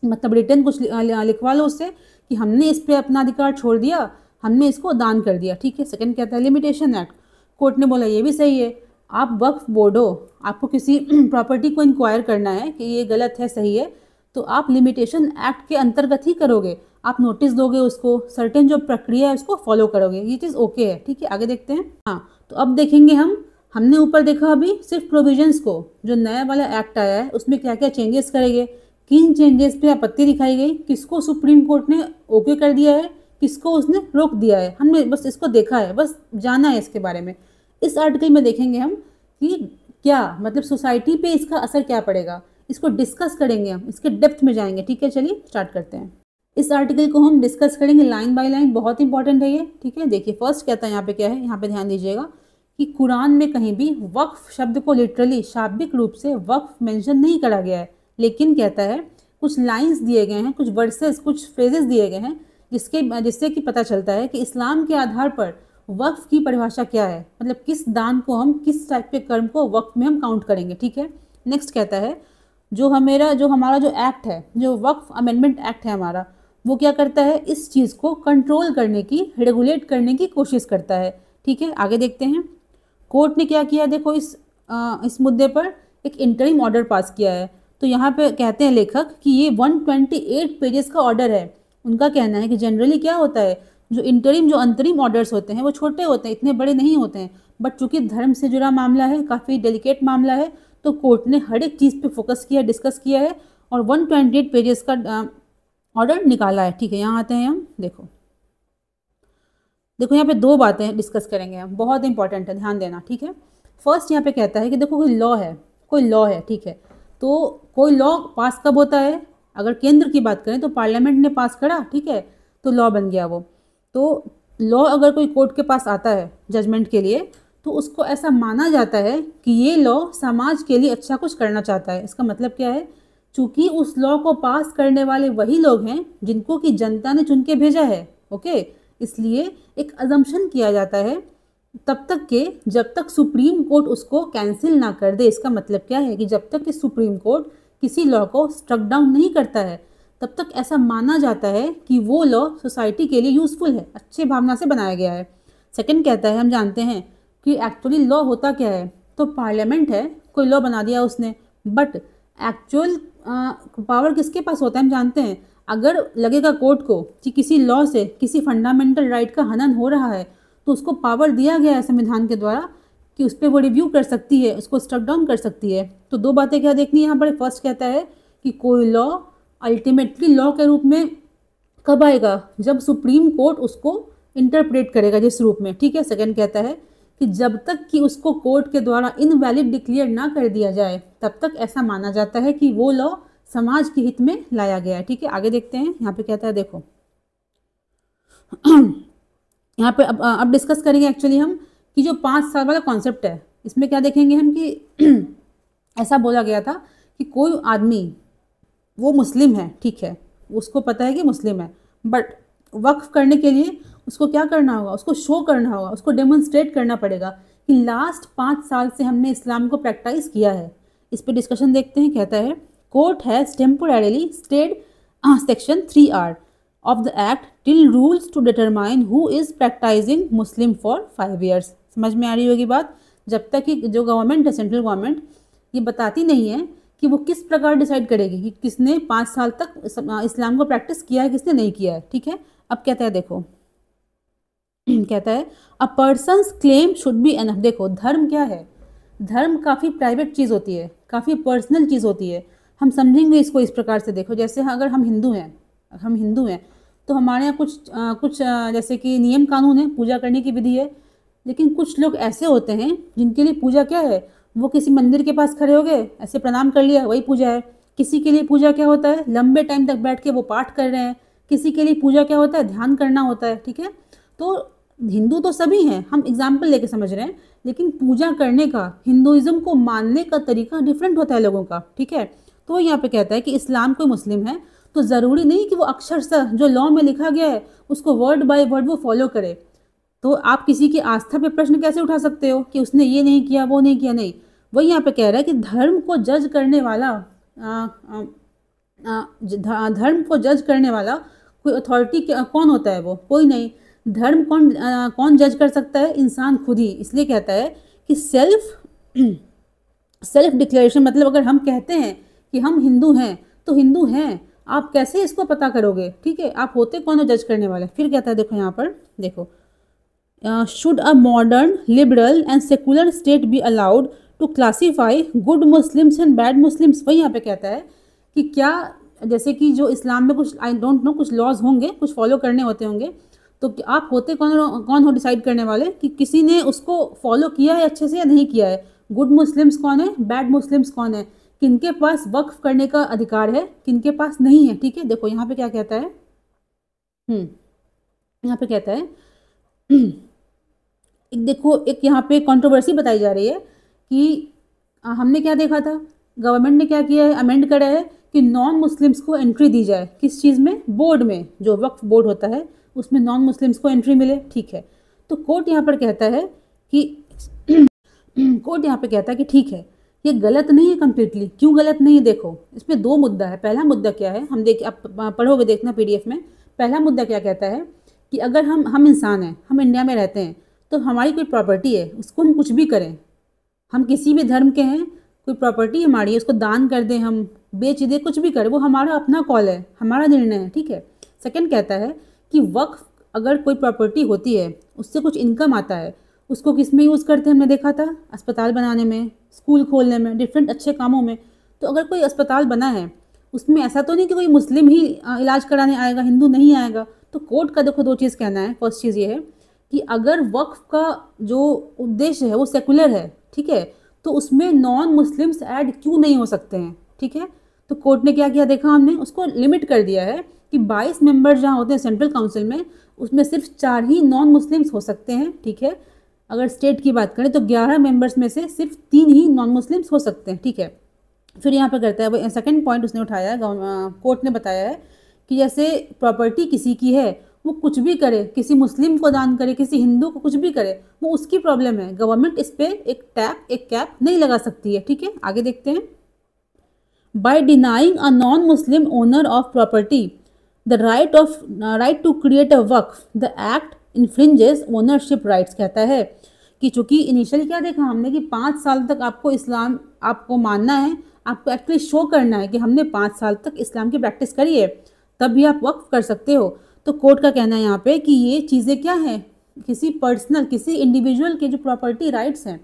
मतलब रिटर्न कुछ लिखवा लो उससे कि हमने इस पर अपना अधिकार छोड़ दिया, हमने इसको दान कर दिया, ठीक है। सेकंड कहता है लिमिटेशन एक्ट। कोर्ट ने बोला ये भी सही है, आप वक्फ बोर्ड हो, आपको किसी प्रॉपर्टी को इंक्वायर करना है कि ये गलत है सही है, तो आप लिमिटेशन एक्ट के अंतर्गत ही करोगे, आप नोटिस दोगे उसको, सर्टेन जो प्रक्रिया है उसको फॉलो करोगे, ये चीज़ ओके है, ठीक है। आगे देखते हैं। हाँ, तो अब देखेंगे हमने ऊपर देखा अभी सिर्फ प्रोविजंस को, जो नया वाला एक्ट आया है उसमें क्या क्या चेंजेस करेंगे, किन चेंजेस पे आपत्ति दिखाई गई, किसको सुप्रीम कोर्ट ने ओके कर दिया है, किसको उसने रोक दिया है, हमने बस इसको देखा है, बस जाना है इसके बारे में। इस आर्टिकल में देखेंगे हम कि क्या मतलब सोसाइटी पे इसका असर क्या पड़ेगा, इसको डिस्कस करेंगे, हम इसके डेप्थ में जाएंगे, ठीक है। चलिए स्टार्ट करते हैं। इस आर्टिकल को हम डिस्कस करेंगे लाइन बाय लाइन, बहुत इंपॉर्टेंट है ये, ठीक है। देखिए फर्स्ट कहता है यहाँ पे क्या है, यहाँ पे ध्यान दीजिएगा कि कुरान में कहीं भी वक्फ शब्द को लिटरली शाब्दिक रूप से वक्फ मेंशन नहीं करा गया है, लेकिन कहता है कुछ लाइंस दिए गए हैं, कुछ वर्सेस, कुछ फ्रेजेस दिए गए हैं जिससे कि पता चलता है कि इस्लाम के आधार पर वक्फ की परिभाषा क्या है, मतलब किस दान को हम, किस टाइप के कर्म को वक्फ में हम काउंट करेंगे, ठीक है। नेक्स्ट कहता है जो हमारा जो एक्ट है, जो वक्फ अमेंडमेंट एक्ट है हमारा, वो क्या करता है, इस चीज़ को कंट्रोल करने की, रेगुलेट करने की कोशिश करता है, ठीक है। आगे देखते हैं। कोर्ट ने क्या किया, देखो इस मुद्दे पर एक इंटरिम ऑर्डर पास किया है। तो यहाँ पे कहते हैं लेखक कि ये 128 पेजेस का ऑर्डर है। उनका कहना है कि जनरली क्या होता है, जो अंतरिम ऑर्डर्स होते हैं वो छोटे होते हैं, इतने बड़े नहीं होते हैं, बट चूंकि धर्म से जुड़ा मामला है, काफ़ी डेलिकेट मामला है, तो कोर्ट ने हर एक चीज़ पे फोकस किया, डिस्कस किया है और 128 पेजेस का ऑर्डर निकाला है, ठीक है। यहाँ आते हैं हम, देखो यहाँ पे 2 बातें डिस्कस करेंगे हम, बहुत इंपॉर्टेंट है, ध्यान देना, ठीक है। फर्स्ट यहाँ पे कहता है कि देखो कोई लॉ है, ठीक है। तो कोई लॉ पास कब होता है, अगर केंद्र की बात करें तो पार्लियामेंट ने पास करा, ठीक है, तो लॉ बन गया वो। तो लॉ अगर कोई कोर्ट के पास आता है जजमेंट के लिए, तो उसको ऐसा माना जाता है कि ये लॉ समाज के लिए अच्छा कुछ करना चाहता है। इसका मतलब क्या है, चूंकि उस लॉ को पास करने वाले वही लोग हैं जिनको कि जनता ने चुन के भेजा है, ओके, इसलिए एक अजम्पशन किया जाता है तब तक के जब तक सुप्रीम कोर्ट उसको कैंसिल ना कर दे। इसका मतलब क्या है कि जब तक कि सुप्रीम कोर्ट किसी लॉ को स्ट्रक डाउन नहीं करता है, तब तक ऐसा माना जाता है कि वो लॉ सोसाइटी के लिए यूज़फुल है, अच्छे भावना से बनाया गया है। सेकंड कहता है, हम जानते हैं कि एक्चुअली लॉ होता क्या है, तो पार्लियामेंट है, कोई लॉ बना दिया उसने, बट एक्चुअल पावर किसके पास होता है, हम जानते हैं। अगर लगेगा कोर्ट को कि किसी लॉ से किसी फंडामेंटल राइट का हनन हो रहा है, तो उसको पावर दिया गया है संविधान के द्वारा कि उस पर वो रिव्यू कर सकती है, उसको स्ट्रक डाउन कर सकती है। तो 2 बातें क्या देखनी है यहाँ पर। फर्स्ट कहता है कि कोई लॉ अल्टीमेटली लॉ के रूप में कब आएगा, जब सुप्रीम कोर्ट उसको इंटरप्रेट करेगा जिस रूप में, ठीक है। सेकंड कहता है कि जब तक कि उसको कोर्ट के द्वारा इनवैलिड डिक्लेयर ना कर दिया जाए, तब तक ऐसा माना जाता है कि वो लॉ समाज के हित में लाया गया है, ठीक है। आगे देखते हैं। यहाँ पे कहता है, देखो यहाँ पे अब डिस्कस करेंगे एक्चुअली हम कि जो 5 साल वाला कॉन्सेप्ट है, इसमें क्या देखेंगे हम कि ऐसा बोला गया था कि कोई आदमी वो मुस्लिम है, ठीक है, उसको पता है कि मुस्लिम है, बट वक्फ करने के लिए उसको क्या करना होगा, उसको शो करना होगा, उसको डेमोन्स्ट्रेट करना पड़ेगा कि लास्ट 5 साल से हमने इस्लाम को प्रैक्टिस किया है। इस पर डिस्कशन देखते हैं। कहता है court has temporarily stayed section 3R of the act till rules to determine who is practicing Muslim for 5 years। समझ में आ रही होगी बात। जब तक कि जो गवर्नमेंट है, सेंट्रल गवर्नमेंट, ये बताती नहीं है कि वो किस प्रकार डिसाइड करेगी कि किसने 5 साल तक इस्लाम को प्रैक्टिस किया है, किसने नहीं किया है, ठीक है। अब कहता है देखो कहता है a person's claim should be enough. देखो धर्म क्या है, धर्म काफ़ी प्राइवेट चीज़ होती है, काफ़ी पर्सनल चीज़ होती है। हम समझेंगे इसको इस प्रकार से, देखो जैसे अगर हम हिंदू हैं तो हमारे यहाँ कुछ जैसे कि नियम कानून है, पूजा करने की विधि है। लेकिन कुछ लोग ऐसे होते हैं जिनके लिए पूजा क्या है, वो किसी मंदिर के पास खड़े हो गए, ऐसे प्रणाम कर लिया, वही पूजा है। किसी के लिए पूजा क्या होता है, लंबे टाइम तक बैठ के वो पाठ कर रहे हैं। किसी के लिए पूजा क्या होता है, ध्यान करना होता है, ठीक है। तो हिंदू तो सभी हैं, हम एग्जाम्पल लेके समझ रहे हैं, लेकिन पूजा करने का, हिंदुइज्म को मानने का तरीका डिफरेंट होता है लोगों का, ठीक है। तो यहाँ पे कहता है कि इस्लाम कोई मुस्लिम है तो ज़रूरी नहीं कि वो अक्षरशः जो लॉ में लिखा गया है उसको वर्ड बाय वर्ड वो फॉलो करे। तो आप किसी की आस्था पे प्रश्न कैसे उठा सकते हो कि उसने ये नहीं किया, वो नहीं किया, नहीं। वही यहाँ पे कह रहा है कि धर्म को जज करने वाला धर्म को जज करने वाला कोई अथॉरिटी कौन होता है, वो कोई नहीं। धर्म कौन जज कर सकता है, इंसान खुद ही। इसलिए कहता है कि सेल्फ डिक्लेरेशन, मतलब अगर हम कहते हैं कि हम हिंदू हैं तो हिंदू हैं, आप कैसे इसको पता करोगे, ठीक है। आप होते कौन हो जज करने वाले। फिर कहता है देखो यहाँ पर देखो should a modern liberal and secular state be allowed to classify good Muslims and bad Muslims. वही यहाँ पे कहता है कि क्या, जैसे कि जो इस्लाम में कुछ आई डोंट नो कुछ लॉज होंगे, कुछ फॉलो करने होते होंगे, तो आप होते कौन हो डिसाइड करने वाले कि किसी ने उसको फॉलो किया है अच्छे से या नहीं किया है। गुड मुस्लिम्स कौन है, बैड मुस्लिम्स कौन है, किनके पास वक्फ करने का अधिकार है, किनके पास नहीं है, ठीक है। देखो यहाँ पे क्या कहता है, यहाँ पे कहता है एक यहाँ पे कंट्रोवर्सी बताई जा रही है कि हमने क्या देखा था, गवर्नमेंट ने क्या किया है, अमेंड करा है कि नॉन मुस्लिम्स को एंट्री दी जाए, किस चीज़ में, बोर्ड में, जो वक्फ बोर्ड होता है उसमें नॉन मुस्लिम्स को एंट्री मिले, ठीक है। तो कोर्ट यहाँ पर कहता है कि ठीक है, ये गलत नहीं है कम्प्लीटली। क्यों गलत नहीं है, देखो इसमें दो मुद्दा है। पहला मुद्दा क्या है, हम आप पढ़ोगे देखना PDF में। पहला मुद्दा क्या कहता है कि अगर हम इंसान हैं, हम इंडिया में रहते हैं, तो हमारी कोई प्रॉपर्टी है, उसको हम कुछ भी करें, हम किसी भी धर्म के हैं, कोई प्रॉपर्टी हमारी है, उसको दान कर दें, हम बेच दें, कुछ भी करें, वो हमारा अपना कॉल है, हमारा निर्णय है, ठीक है। सेकंड कहता है कि वक्फ, अगर कोई प्रॉपर्टी होती है, उससे कुछ इनकम आता है, उसको किस में यूज़ करते हैं, हमने देखा था अस्पताल बनाने में, स्कूल खोलने में, डिफरेंट अच्छे कामों में। तो अगर कोई अस्पताल बना है, उसमें ऐसा तो नहीं कि कोई मुस्लिम ही इलाज कराने आएगा, हिंदू नहीं आएगा। तो कोर्ट का देखो दो चीज़ कहना है। फर्स्ट चीज़ ये है कि अगर वक्फ का जो उद्देश्य है वो सेकुलर है, ठीक है, तो उसमें नॉन मुस्लिम्स ऐड क्यों नहीं हो सकते हैं, ठीक है। तो कोर्ट ने क्या किया देखा, हमने उसको लिमिट कर दिया है कि 22 मेंबर जहाँ होते हैं सेंट्रल काउंसिल में, उसमें सिर्फ 4 ही नॉन मुस्लिम्स हो सकते हैं, ठीक है। अगर स्टेट की बात करें तो 11 मेंबर्स में से सिर्फ 3 ही नॉन मुस्लिम्स हो सकते हैं, ठीक है। फिर यहाँ पर करता है सेकंड पॉइंट उसने उठाया है, कोर्ट ने बताया है कि जैसे प्रॉपर्टी किसी की है, वो कुछ भी करे, किसी मुस्लिम को दान करे, किसी हिंदू को कुछ भी करे, वो उसकी प्रॉब्लम है। गवर्नमेंट इस पर एक कैप नहीं लगा सकती है, ठीक है। आगे देखते हैं। By denying a non Muslim owner of property the right to create a waqf, the act infringes ownership rights. कहता है कि चूंकि इनिशियली क्या देखा हमने कि 5 साल तक आपको इस्लाम आपको मानना है, आपको एक्चुअली शो करना है कि हमने 5 साल तक इस्लाम की प्रैक्टिस करी है, तब भी आप वक्फ कर सकते हो। तो कोर्ट का कहना है यहाँ पे कि ये चीज़ें क्या हैं, किसी पर्सनल, किसी इंडिविजुअल के जो प्रॉपर्टी राइट्स हैं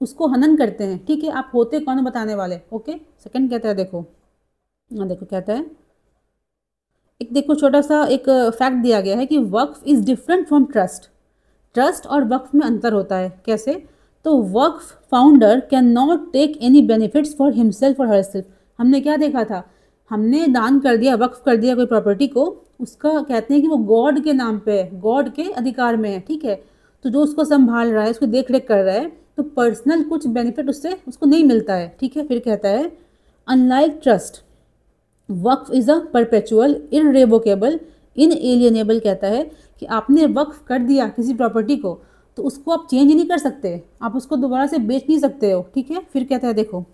उसको हनन करते हैं, ठीक है। आप होते कौन बताने वाले, ओके। सेकंड कहता है देखो कहता है एक देखो छोटा सा एक फैक्ट दिया गया है कि waqf is different from trust और वक्फ में अंतर होता है। कैसे, तो waqf founder can not take any benefits for himself और हरसेल्फ। हमने क्या देखा था, हमने दान कर दिया, वक्फ कर दिया कोई प्रॉपर्टी को, उसका कहते हैं कि वो गॉड के नाम पे है, गॉड के अधिकार में है, ठीक है। तो जो उसको संभाल रहा है, उसको देख रेख कर रहा है, तो पर्सनल कुछ बेनिफिट उससे उसको नहीं मिलता है, ठीक है। फिर कहता है unlike trust waqf is a perpetual irrevocable inalienable. कहता है कि आपने वक्फ कर दिया किसी प्रॉपर्टी को तो उसको आप चेंज नहीं कर सकते, आप उसको दोबारा से बेच नहीं सकते हो, ठीक है। फिर कहता है देखो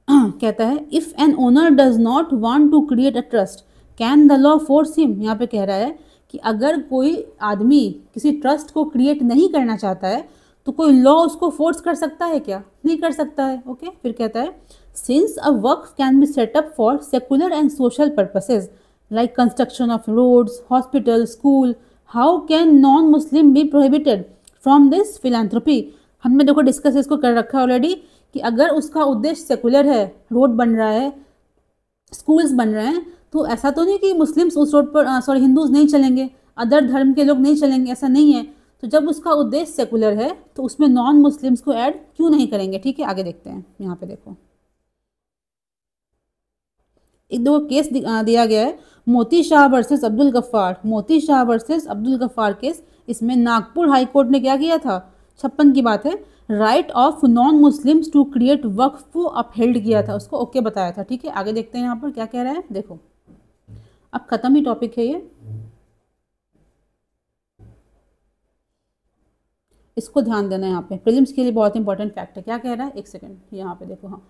कहता है if an owner does not want to create a trust can the law force him. यहाँ पे कह रहा है कि अगर कोई आदमी किसी ट्रस्ट को क्रिएट नहीं करना चाहता है तो कोई लॉ उसको फोर्स कर सकता है क्या? नहीं कर सकता है। ओके, फिर कहता है सिंस अ वक्फ can be set up for secular and social purposes like construction of roads, hospital, school, how can non Muslim be prohibited from this philanthropy. हमने देखो डिस्कस इसको कर रखा है ऑलरेडी कि अगर उसका उद्देश्य सेकुलर है, रोड बन रहा है, स्कूल्स बन रहे हैं, तो ऐसा तो नहीं कि मुस्लिम्स उस रोड पर सॉरी हिंदूज नहीं चलेंगे, अदर धर्म के लोग नहीं चलेंगे, ऐसा नहीं है। तो जब उसका उद्देश्य सेकुलर है तो उसमें नॉन मुस्लिम्स को ऐड क्यों नहीं करेंगे? ठीक है, आगे देखते हैं। यहाँ पे देखो एक दो केस दिया गया है, मोती शाह वर्सेस अब्दुल गफ्फार। मोती शाह वर्सेस अब्दुल गफ्फार केस, इसमें नागपुर हाई कोर्ट ने क्या किया था, 56 की बात है, right of non Muslims to create waqf को अपहेल्ड किया था, उसको ओके बताया था। ठीक है, आगे देखते हैं यहाँ पर क्या कह रहा है। देखो अब खत्म ही टॉपिक है ये, इसको ध्यान देना है यहाँ पे, प्रीलिम्स के लिए बहुत इंपॉर्टेंट फैक्ट है। क्या कह रहा है, एक सेकंड यहाँ पे देखो। हाँ,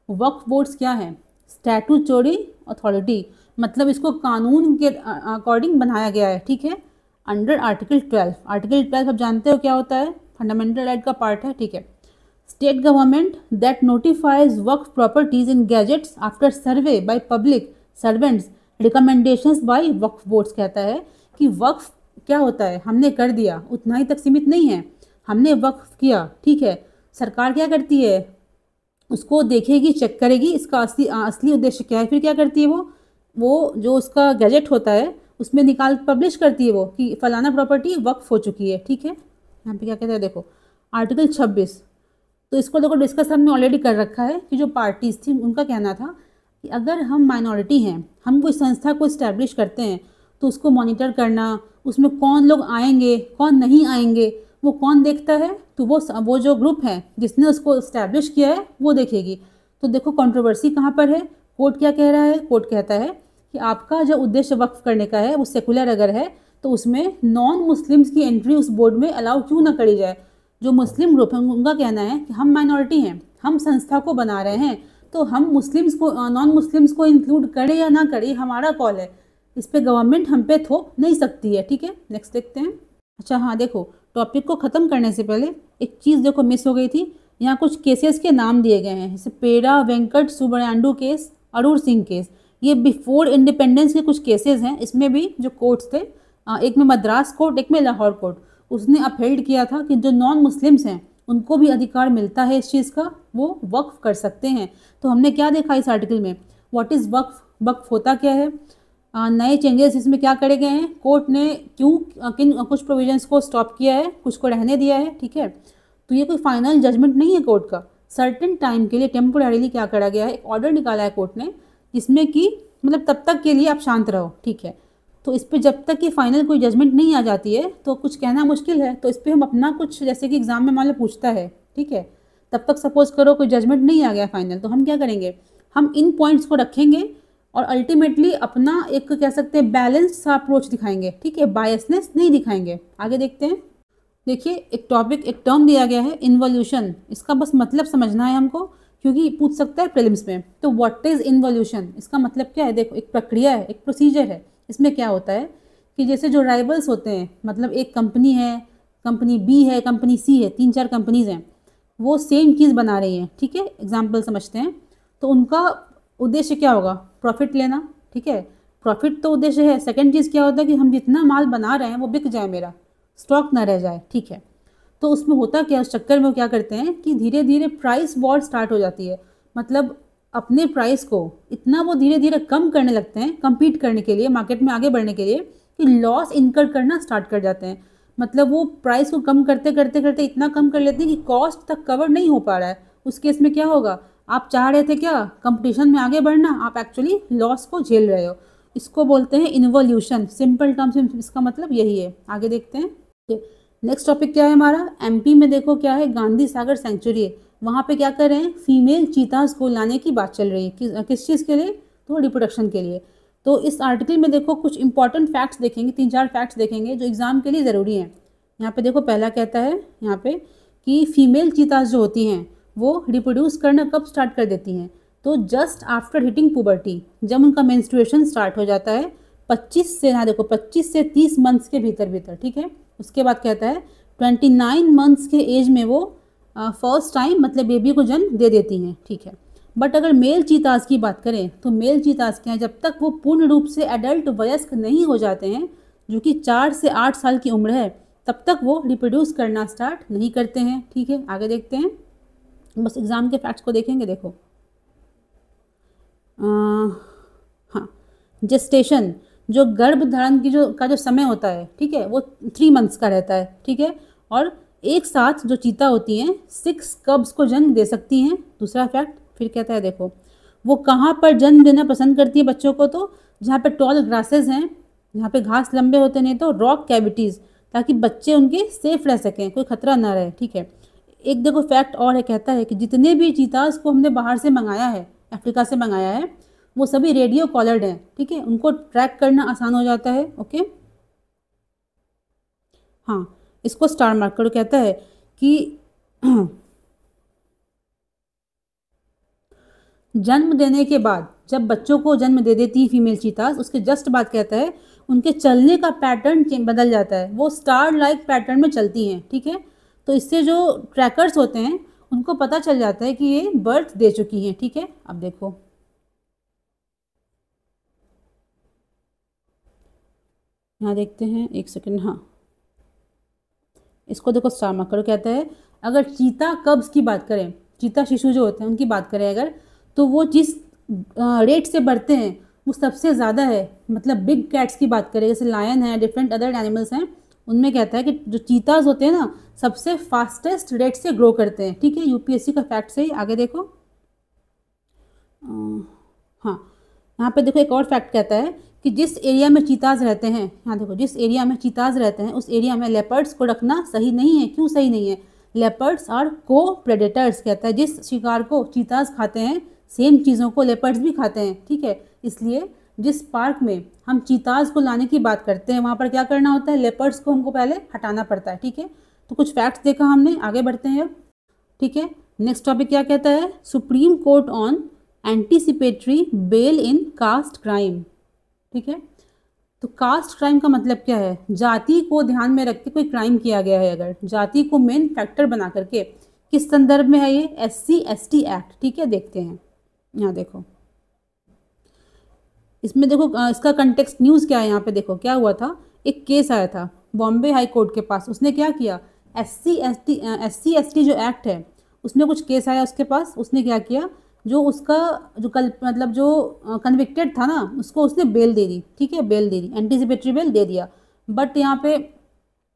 वक्फ बोर्ड्स क्या है, स्टैट्यूटरी अथॉरिटी, मतलब इसको कानून के अकॉर्डिंग बनाया गया है। ठीक है, अंडर आर्टिकल 12। आर्टिकल 12 आप जानते हो क्या होता है, फंडामेंटल राइट का पार्ट है। ठीक है, स्टेट गवर्नमेंट दैट नोटिफाइज वक्फ properties in gazettes after survey by public servants recommendations by वक्फ बोर्ड्स। कहता है कि वक्फ क्या होता है, हमने कर दिया, उतना ही तक सीमित नहीं है, हमने वक्फ किया। ठीक है, सरकार क्या करती है, उसको देखेगी, चेक करेगी इसका असली उद्देश्य क्या है, फिर क्या करती है वो जो उसका गैजेट होता है उसमें निकाल पब्लिश करती है वो कि फलाना प्रॉपर्टी वक्फ हो चुकी है। ठीक है, यहाँ पे क्या कहते हैं देखो, आर्टिकल 26। तो इसको देखो डिस्कस हमने ऑलरेडी कर रखा है कि जो पार्टीज थी उनका कहना था कि अगर हम माइनॉरिटी हैं, हम कोई संस्था को इस्टेब्लिश करते हैं, तो उसको मॉनिटर करना, उसमें कौन लोग आएंगे कौन नहीं आएंगे वो कौन देखता है, तो वो जो ग्रुप है जिसने उसको इस्टेब्लिश किया है वो देखेगी। तो देखो कंट्रोवर्सी कहाँ पर है, कोर्ट क्या कह रहा है, कोर्ट कहता है कि आपका जो उद्देश्य वक्फ करने का है वो सेकुलर अगर है तो उसमें नॉन मुस्लिम्स की एंट्री उस बोर्ड में अलाउ क्यों ना करी जाए। जो मुस्लिम ग्रुप है उनका कहना है कि हम माइनॉरिटी हैं, हम संस्था को बना रहे हैं, तो हम मुस्लिम्स को नॉन मुस्लिम्स को इंक्लूड करें या ना करें हमारा कॉल है, इस पर गवर्नमेंट हम पे थोप नहीं सकती है। ठीक है, नेक्स्ट देखते हैं। अच्छा हाँ देखो, टॉपिक को ख़त्म करने से पहले एक चीज़ देखो मिस हो गई थी, यहाँ कुछ केसेस के नाम दिए गए हैं, जैसे पेरा वेंकट सुब्रयांडू केस, अरूर सिंह केस, ये बिफोर इंडिपेंडेंस के कुछ केसेस हैं। इसमें भी जो कोर्ट्स थे, एक में मद्रास कोर्ट, एक में लाहौर कोर्ट, उसने अपहेल्ड किया था कि जो नॉन मुस्लिम्स हैं उनको भी अधिकार मिलता है इस चीज़ का, वो वक्फ कर सकते हैं। तो हमने क्या देखा इस आर्टिकल में, व्हाट इज़ वक्फ, वक्फ होता क्या है, नए चेंजेस इसमें क्या करे गए हैं, कोर्ट ने क्यों किन कुछ प्रोविजंस को स्टॉप किया है, कुछ को रहने दिया है। ठीक है, तो ये कोई फाइनल जजमेंट नहीं है कोर्ट का, सर्टेन टाइम के लिए टेम्पोररीली क्या करा गया है, एक ऑर्डर निकाला है कोर्ट ने जिसमें कि मतलब तब तक के लिए आप शांत रहो। ठीक है, तो इस पर जब तक कि फाइनल कोई जजमेंट नहीं आ जाती है तो कुछ कहना मुश्किल है। तो इस पर हम अपना कुछ, जैसे कि एग्जाम में मान लो पूछता है, ठीक है, तब तक सपोज करो कोई जजमेंट नहीं आ गया फाइनल, तो हम क्या करेंगे, हम इन पॉइंट्स को रखेंगे और अल्टीमेटली अपना एक कह सकते हैं बैलेंस्ड सा अप्रोच दिखाएंगे। ठीक है, बायसनेस नहीं दिखाएंगे। आगे देखते हैं। देखिए एक टॉपिक, एक टर्म दिया गया है इन्वोल्यूशन, इसका बस मतलब समझना है हमको क्योंकि पूछ सकता है प्रीलिम्स में। तो व्हाट इज इन्वोल्यूशन, इसका मतलब क्या है, देखो एक प्रक्रिया है, एक प्रोसीजर है। इसमें क्या होता है कि जैसे जो राइवल्स होते हैं, मतलब एक कंपनी है, कंपनी बी है, कंपनी सी है, 3-4 कंपनीज हैं, वो सेम चीज़ बना रही हैं। ठीक है, एग्जाम्पल समझते हैं। तो उनका उद्देश्य क्या होगा, प्रॉफिट लेना। ठीक है, प्रॉफिट तो उद्देश्य है। सेकंड चीज़ क्या होता है कि हम जितना माल बना रहे हैं वो बिक जाए, मेरा स्टॉक ना रह जाए। ठीक है, तो उसमें होता क्या, उस चक्कर में वो क्या करते हैं कि धीरे धीरे प्राइस वॉर स्टार्ट हो जाती है, मतलब अपने प्राइस को इतना वो धीरे धीरे कम करने लगते हैं कम्पीट करने के लिए, मार्केट में आगे बढ़ने के लिए, कि लॉस इनकर करना स्टार्ट कर जाते हैं। मतलब वो प्राइस को कम करते करते करते इतना कम कर लेते हैं कि कॉस्ट तक कवर नहीं हो पा रहा है। उस केस में क्या होगा, आप चाह रहे थे क्या कंपटीशन में आगे बढ़ना, आप एक्चुअली लॉस को झेल रहे हो। इसको बोलते हैं इन्वोल्यूशन, सिंपल टर्म्स में इसका मतलब यही है। आगे देखते हैं। नेक्स्ट टॉपिक क्या है हमारा, एमपी में देखो क्या है, गांधी सागर सेंचुरी है, वहाँ पे क्या कर रहे हैं, फीमेल चीताज को लाने की बात चल रही है। किस चीज़ के लिए, तो रिप्रोडक्शन के लिए। तो इस आर्टिकल में देखो कुछ इंपॉर्टेंट फैक्ट्स देखेंगे, 3-4 फैक्ट्स देखेंगे जो एग्जाम के लिए ज़रूरी हैं। यहाँ पे देखो पहला कहता है यहाँ पे कि फीमेल चीताज जो होती हैं वो रिप्रोड्यूस करना कब स्टार्ट कर देती हैं, तो जस्ट आफ्टर हिटिंग पुबर्टी, जब उनका मेंस्ट्रुएशन स्टार्ट हो जाता है 25 से 30 मंथ्स के भीतर भीतर। ठीक है, उसके बाद कहता है 29 मंथ्स के एज में वो फर्स्ट टाइम मतलब बेबी को जन्म दे देती हैं, ठीक है। बट अगर मेल चीताज की बात करें तो मेल चीताज क्या है, जब तक वो पूर्ण रूप से एडल्ट वयस्क नहीं हो जाते हैं, जो कि 4 से 8 साल की उम्र है, तब तक वो रिप्रोड्यूस करना स्टार्ट नहीं करते हैं, ठीक है। आगे देखते हैं, बस एग्जाम के फैक्ट्स को देखेंगे। देखो हाँ, जेस्टेशन जो गर्भ धारण की जो समय होता है, ठीक है, वो 3 मंथ्स का रहता है, ठीक है। और एक साथ जो चीता होती हैं 6 कब्स को जन्म दे सकती हैं। दूसरा फैक्ट फिर कहता है, देखो वो कहाँ पर जन्म देना पसंद करती है बच्चों को, तो जहाँ पे टॉल ग्रासेस हैं, जहाँ पे घास लंबे होते नहीं तो रॉक कैविटीज़, ताकि बच्चे उनके सेफ रह सकें, कोई खतरा ना रहे, ठीक है। एक देखो फैक्ट और है, कहता है कि जितने भी चीताज को हमने बाहर से मंगाया है, अफ्रीका से मंगाया है, वो सभी रेडियो कॉलर्ड हैं, ठीक है, उनको ट्रैक करना आसान हो जाता है, ओके। हाँ, इसको स्टार मार्क करो। कहता है कि जन्म देने के बाद जब बच्चों को जन्म दे देती है फीमेल चीताज, उसके जस्ट बाद कहता है उनके चलने का पैटर्न बदल जाता है, वो स्टार लाइक पैटर्न में चलती हैं, ठीक है। तो इससे जो ट्रैकर्स होते हैं उनको पता चल जाता है कि ये बर्थ दे चुकी हैं, ठीक है। अब देखो यहाँ देखते हैं, एक सेकंड, हाँ इसको देखो स्टार मार्क करो। कहता है अगर चीता कब्स की बात करें, चीता शिशु जो होते हैं उनकी बात करें अगर, तो वो जिस रेट से बढ़ते हैं वो सबसे ज़्यादा है, मतलब बिग कैट्स की बात करें जैसे लायन है, डिफरेंट अदर एनिमल्स हैं, उनमें कहता है कि जो चीताज होते हैं ना सबसे फास्टेस्ट रेट से ग्रो करते हैं, ठीक है। यूपीएससी का फैक्ट से ही। आगे देखो, हाँ यहाँ पे देखो एक और फैक्ट कहता है कि जिस एरिया में चीताज रहते हैं, यहाँ देखो जिस एरिया में चीताज रहते हैं उस एरिया में लेपर्ड्स को रखना सही नहीं है। क्यों सही नहीं है? लेपर्ड्स आर को प्रेडेटर्स, कहता है जिस शिकार को चीताज खाते हैं सेम चीज़ों को लेपर्ड्स भी खाते हैं, ठीक है। इसलिए जिस पार्क में हम चीताज को लाने की बात करते हैं वहाँ पर क्या करना होता है, लेपर्ड्स को हमको पहले हटाना पड़ता है, ठीक है। तो कुछ फैक्ट्स देखा हमने, आगे बढ़ते हैं अब, ठीक है। नेक्स्ट टॉपिक क्या कहता है, Supreme Court on anticipatory bail in caste crime, ठीक है। तो कास्ट क्राइम का मतलब क्या है, जाति को ध्यान में रख के कोई क्राइम किया गया है, अगर जाति को मेन फैक्टर बना करके, किस संदर्भ में है ये, SC/ST एक्ट, ठीक है। देखते हैं यहाँ देखो, इसमें देखो इसका कंटेक्स्ट न्यूज़ क्या है, यहाँ पे देखो क्या हुआ था, एक केस आया था बॉम्बे हाई कोर्ट के पास, उसने क्या किया, SC/ST जो एक्ट है उसमें कुछ केस आया उसके पास, उसने क्या किया, जो उसका जो मतलब जो कन्विक्टेड था ना उसको उसने बेल दे दी, ठीक है, बेल दे दी, एंटीसिपेटरी बेल दे दिया। बट यहाँ पे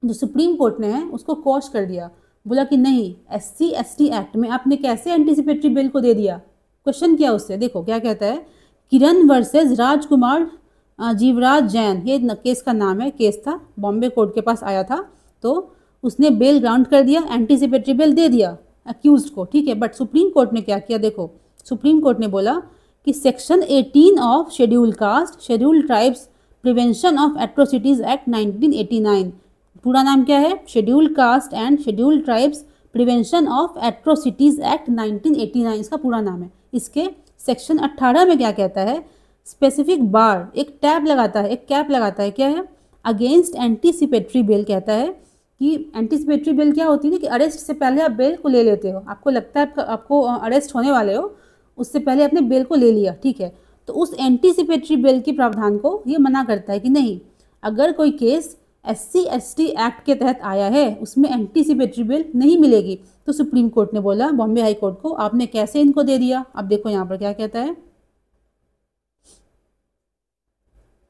जो सुप्रीम कोर्ट ने है उसको क्वॉश कर दिया, बोला कि नहीं, SC/ST एक्ट में आपने कैसे एंटीसिपेटरी बेल को दे दिया। क्वेश्चन किया उससे, देखो क्या कहता है, किरण वर्सेस राजकुमार जीवराज जैन, ये केस का नाम है, केस था बॉम्बे कोर्ट के पास आया था, तो उसने बेल ग्राउंड कर दिया, एंटीसिपेटरी बेल दे दिया अक्यूज को, ठीक है। बट सुप्रीम कोर्ट ने क्या किया, देखो सुप्रीम कोर्ट ने बोला कि section 18 of schedule caste schedule tribes prevention of atrocities act 1989, पूरा नाम क्या है, schedule caste and schedule tribes prevention of atrocities act 1989, इसका पूरा नाम है। इसके सेक्शन 18 में क्या कहता है, स्पेसिफिक बार, एक टैब लगाता है, एक कैप लगाता है, क्या है, अगेंस्ट एंटीसिपेटरी बेल, कहता है कि एंटीसिपेटरी बेल क्या होती है ना, कि अरेस्ट से पहले आप बेल को ले लेते हो, आपको लगता है आपको अरेस्ट होने वाले हो, उससे पहले आपने बेल को ले लिया, ठीक है। तो उस एंटीसिपेटरी बेल के प्रावधान को ये मना करता है कि नहीं, अगर कोई केस SC/ST एक्ट के तहत आया है उसमें एंटीसिपेटरी बेल नहीं मिलेगी। तो सुप्रीम कोर्ट ने बोला बॉम्बे हाई कोर्ट को, आपने कैसे इनको दे दिया। अब देखो यहाँ पर क्या कहता है,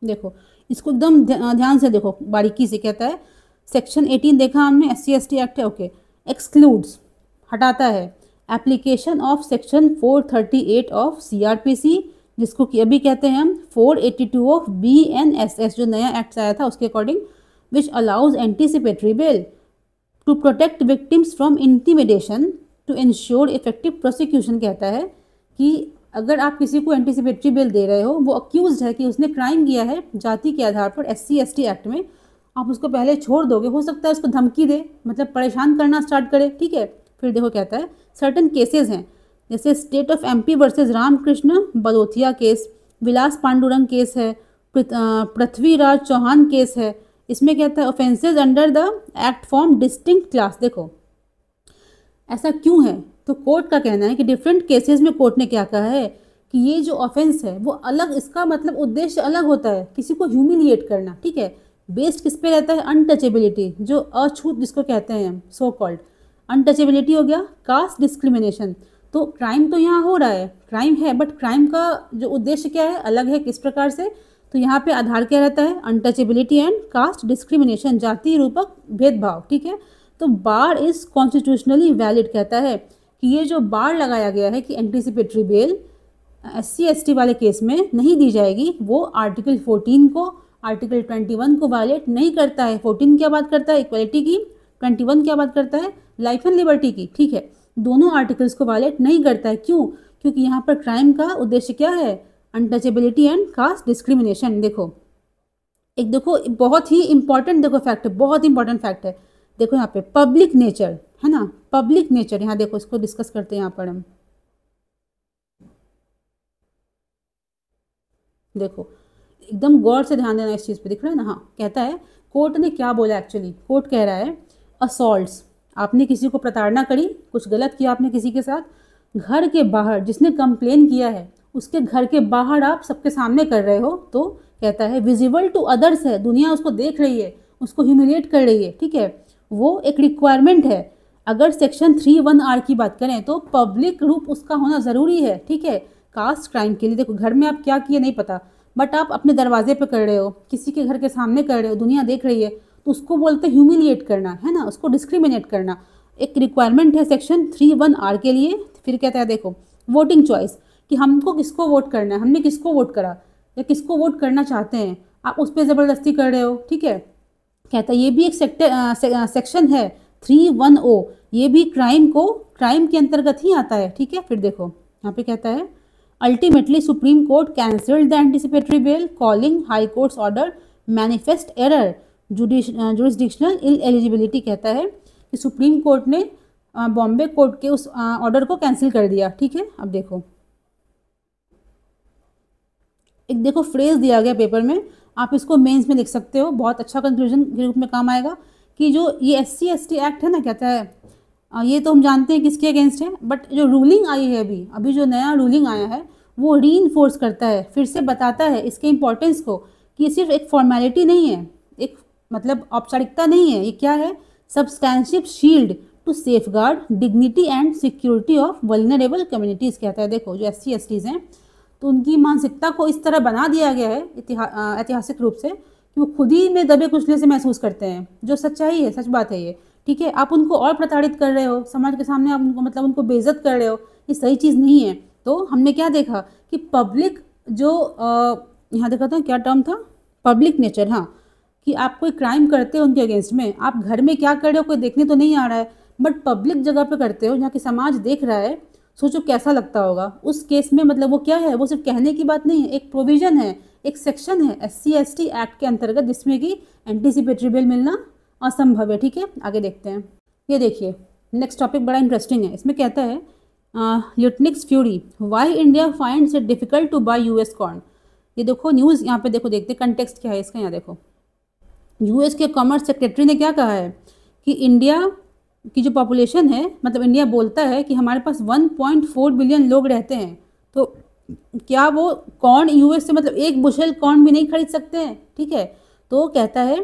देखो इसको एकदम ध्यान से देखो, बारीकी से कहता है, सेक्शन 18 देखा हमने, SC/ST एक्ट है, ओके, एक्सक्लूड्स, हटाता है, application of section 438 of CRPC, जिसको कि अभी कहते हैं हम 482 ऑफ BNSS, जो नया एक्ट आया था उसके according, which allows anticipatory bail to protect victims from intimidation to ensure effective prosecution. कहता है कि अगर आप किसी को एंटीसिपेटरी बेल दे रहे हो, वो अक्यूज है कि उसने क्राइम किया है जाति के आधार पर SC/ST एक्ट में, आप उसको पहले छोड़ दोगे, हो सकता है उसको धमकी दे, मतलब परेशान करना स्टार्ट करे, ठीक है। फिर देखो कहता है सर्टन केसेस हैं, जैसे state of MP versus Ramkrishna Balothia case, Vilas Pandurang case है, पृथ्वीराज चौहान केस है, इसमें कहता है offences under the act form distinct class. देखो ऐसा क्यों है, तो कोर्ट का कहना है कि डिफरेंट केसेस में कोर्ट ने क्या कहा है कि ये जो ऑफेंस है वो अलग, इसका मतलब उद्देश्य अलग होता है, किसी को ह्यूमिलिएट करना, ठीक है। बेस्ड किस पे रहता है, अनटचेबिलिटी, जो अछूत जिसको कहते हैं सो कॉल्ड अनटचेबिलिटी हो गया। कास्ट डिस्क्रिमिनेशन, तो क्राइम तो यहाँ हो रहा है, क्राइम है, बट क्राइम का जो उद्देश्य क्या है अलग है, किस प्रकार से, तो यहाँ पे आधार क्या रहता है, अनटचेबिलिटी एंड कास्ट डिस्क्रिमिनेशन, जाति रूपक भेदभाव, ठीक है। तो बार इज कॉन्स्टिट्यूशनली वैलिड, कहता है कि ये जो बार लगाया गया है कि एंटीसिपेटरी बेल SC ST वाले केस में नहीं दी जाएगी, वो आर्टिकल 14 को, आर्टिकल 21 को वायलेट नहीं करता है। 14 क्या बात करता है, इक्वलिटी की, 21 क्या बात करता है, लाइफ एंड लिबर्टी की, ठीक है। दोनों आर्टिकल्स को वायलेट नहीं करता है, क्यों, क्योंकि यहाँ पर क्राइम का उद्देश्य क्या है, अनटचेबिलिटी एंड कास्ट डिस्क्रिमिनेशन। देखो एक देखो बहुत ही इंपॉर्टेंट देखो फैक्ट है, बहुत इंपॉर्टेंट फैक्ट है। देखो यहाँ पे पब्लिक नेचर है ना, पब्लिक नेचर, यहाँ देखो इसको डिस्कस करते हैं यहाँ पर हम। देखो एकदम गौर से ध्यान देना इस चीज़ पे, दिख रहा है ना, हाँ कहता है कोर्ट ने क्या बोला, एक्चुअली कोर्ट कह रहा है असॉल्ट्स, आपने किसी को प्रताड़ना करी, कुछ गलत किया आपने किसी के साथ, घर के बाहर जिसने कंप्लेन किया है उसके घर के बाहर आप सबके सामने कर रहे हो, तो कहता है विजिबल टू अदर्स है, दुनिया उसको देख रही है, उसको ह्यूमिलिएट कर रही है, ठीक है, वो एक रिक्वायरमेंट है। अगर सेक्शन 3(1)R की बात करें तो पब्लिक रूप उसका होना ज़रूरी है, ठीक है। कास्ट क्राइम के लिए देखो घर में आप क्या किए नहीं पता, बट आप अपने दरवाजे पे कर रहे हो, किसी के घर के सामने कर रहे हो, दुनिया देख रही है, तो उसको बोलते हैं ह्यूमिलिएट करना, है ना, उसको डिस्क्रिमिनेट करना, एक रिक्वायरमेंट है सेक्शन 3(1)R के लिए। फिर कहता है देखो वोटिंग चॉइस, कि हमको किसको वोट करना है, हमने किसको वोट करा या किसको वोट करना चाहते हैं, आप उस पर ज़बरदस्ती कर रहे हो, ठीक है। कहता है ये भी एक सेक्शन है 3(1)O, ये भी क्राइम के अंतर्गत ही आता है, ठीक है। फिर देखो यहाँ पे कहता है ultimately supreme court cancelled the anticipatory bail calling high court's order manifest error jurisdictional ineligibility, कहता है कि सुप्रीम कोर्ट ने बॉम्बे कोर्ट के उस ऑर्डर को कैंसिल कर दिया, ठीक है। अब देखो एक देखो फ्रेज दिया गया पेपर में, आप इसको मेंस में लिख सकते हो, बहुत अच्छा कंक्लूजन के रूप में काम आएगा, कि जो ये SC ST एक्ट है ना, कहता है ये तो हम जानते हैं किसके अगेंस्ट है, बट जो रूलिंग आई है अभी जो नया रूलिंग आया है वो रीइंफोर्स करता है, फिर से बताता है इसके इम्पोर्टेंस को, कि ये सिर्फ एक फॉर्मेलिटी नहीं है, एक मतलब औपचारिकता नहीं है, ये क्या है, substantial shield to safeguard dignity and security of vulnerable communities, कहता है। देखो जो SC STs हैं तो उनकी मानसिकता को इस तरह बना दिया गया है ऐतिहासिक रूप से कि वो खुद ही में दबे कुचले से महसूस करते हैं, जो सच्चाई है, सच बात है ये, ठीक है। आप उनको और प्रताड़ित कर रहे हो, समाज के सामने आप उनको मतलब उनको बेइज्जत कर रहे हो, ये सही चीज़ नहीं है। तो हमने क्या देखा कि पब्लिक जो यहाँ देखा था क्या टर्म था, पब्लिक नेचर, हाँ, कि आप कोई क्राइम करते हो उनके अगेंस्ट में, आप घर में क्या कर रहे हो कोई देखने तो नहीं आ रहा है, बट पब्लिक जगह पे करते हो जहाँ की समाज देख रहा है, सोचो कैसा लगता होगा। उस केस में मतलब वो क्या है, वो सिर्फ कहने की बात नहीं है, एक प्रोविज़न है, एक सेक्शन है SC ST एक्ट के अंतर्गत जिसमें कि एंटीसिपेटरी बेल मिलना असंभव है, ठीक है। आगे देखते हैं, ये देखिए नेक्स्ट टॉपिक बड़ा इंटरेस्टिंग है। इसमें कहता है Lutnick's fury why India finds it difficult to buy US corn. ये देखो न्यूज़ यहाँ पे देखो, देखते कंटेक्स्ट क्या है इसका। यहाँ देखो US के कॉमर्स सेक्रेटरी ने क्या कहा है कि इंडिया की जो पॉपुलेशन है, मतलब इंडिया बोलता है कि हमारे पास 1.4 बिलियन लोग रहते हैं, तो क्या वो कॉर्न US से मतलब एक बुशेल कॉर्न भी नहीं खरीद सकते हैं, ठीक है। तो कहता है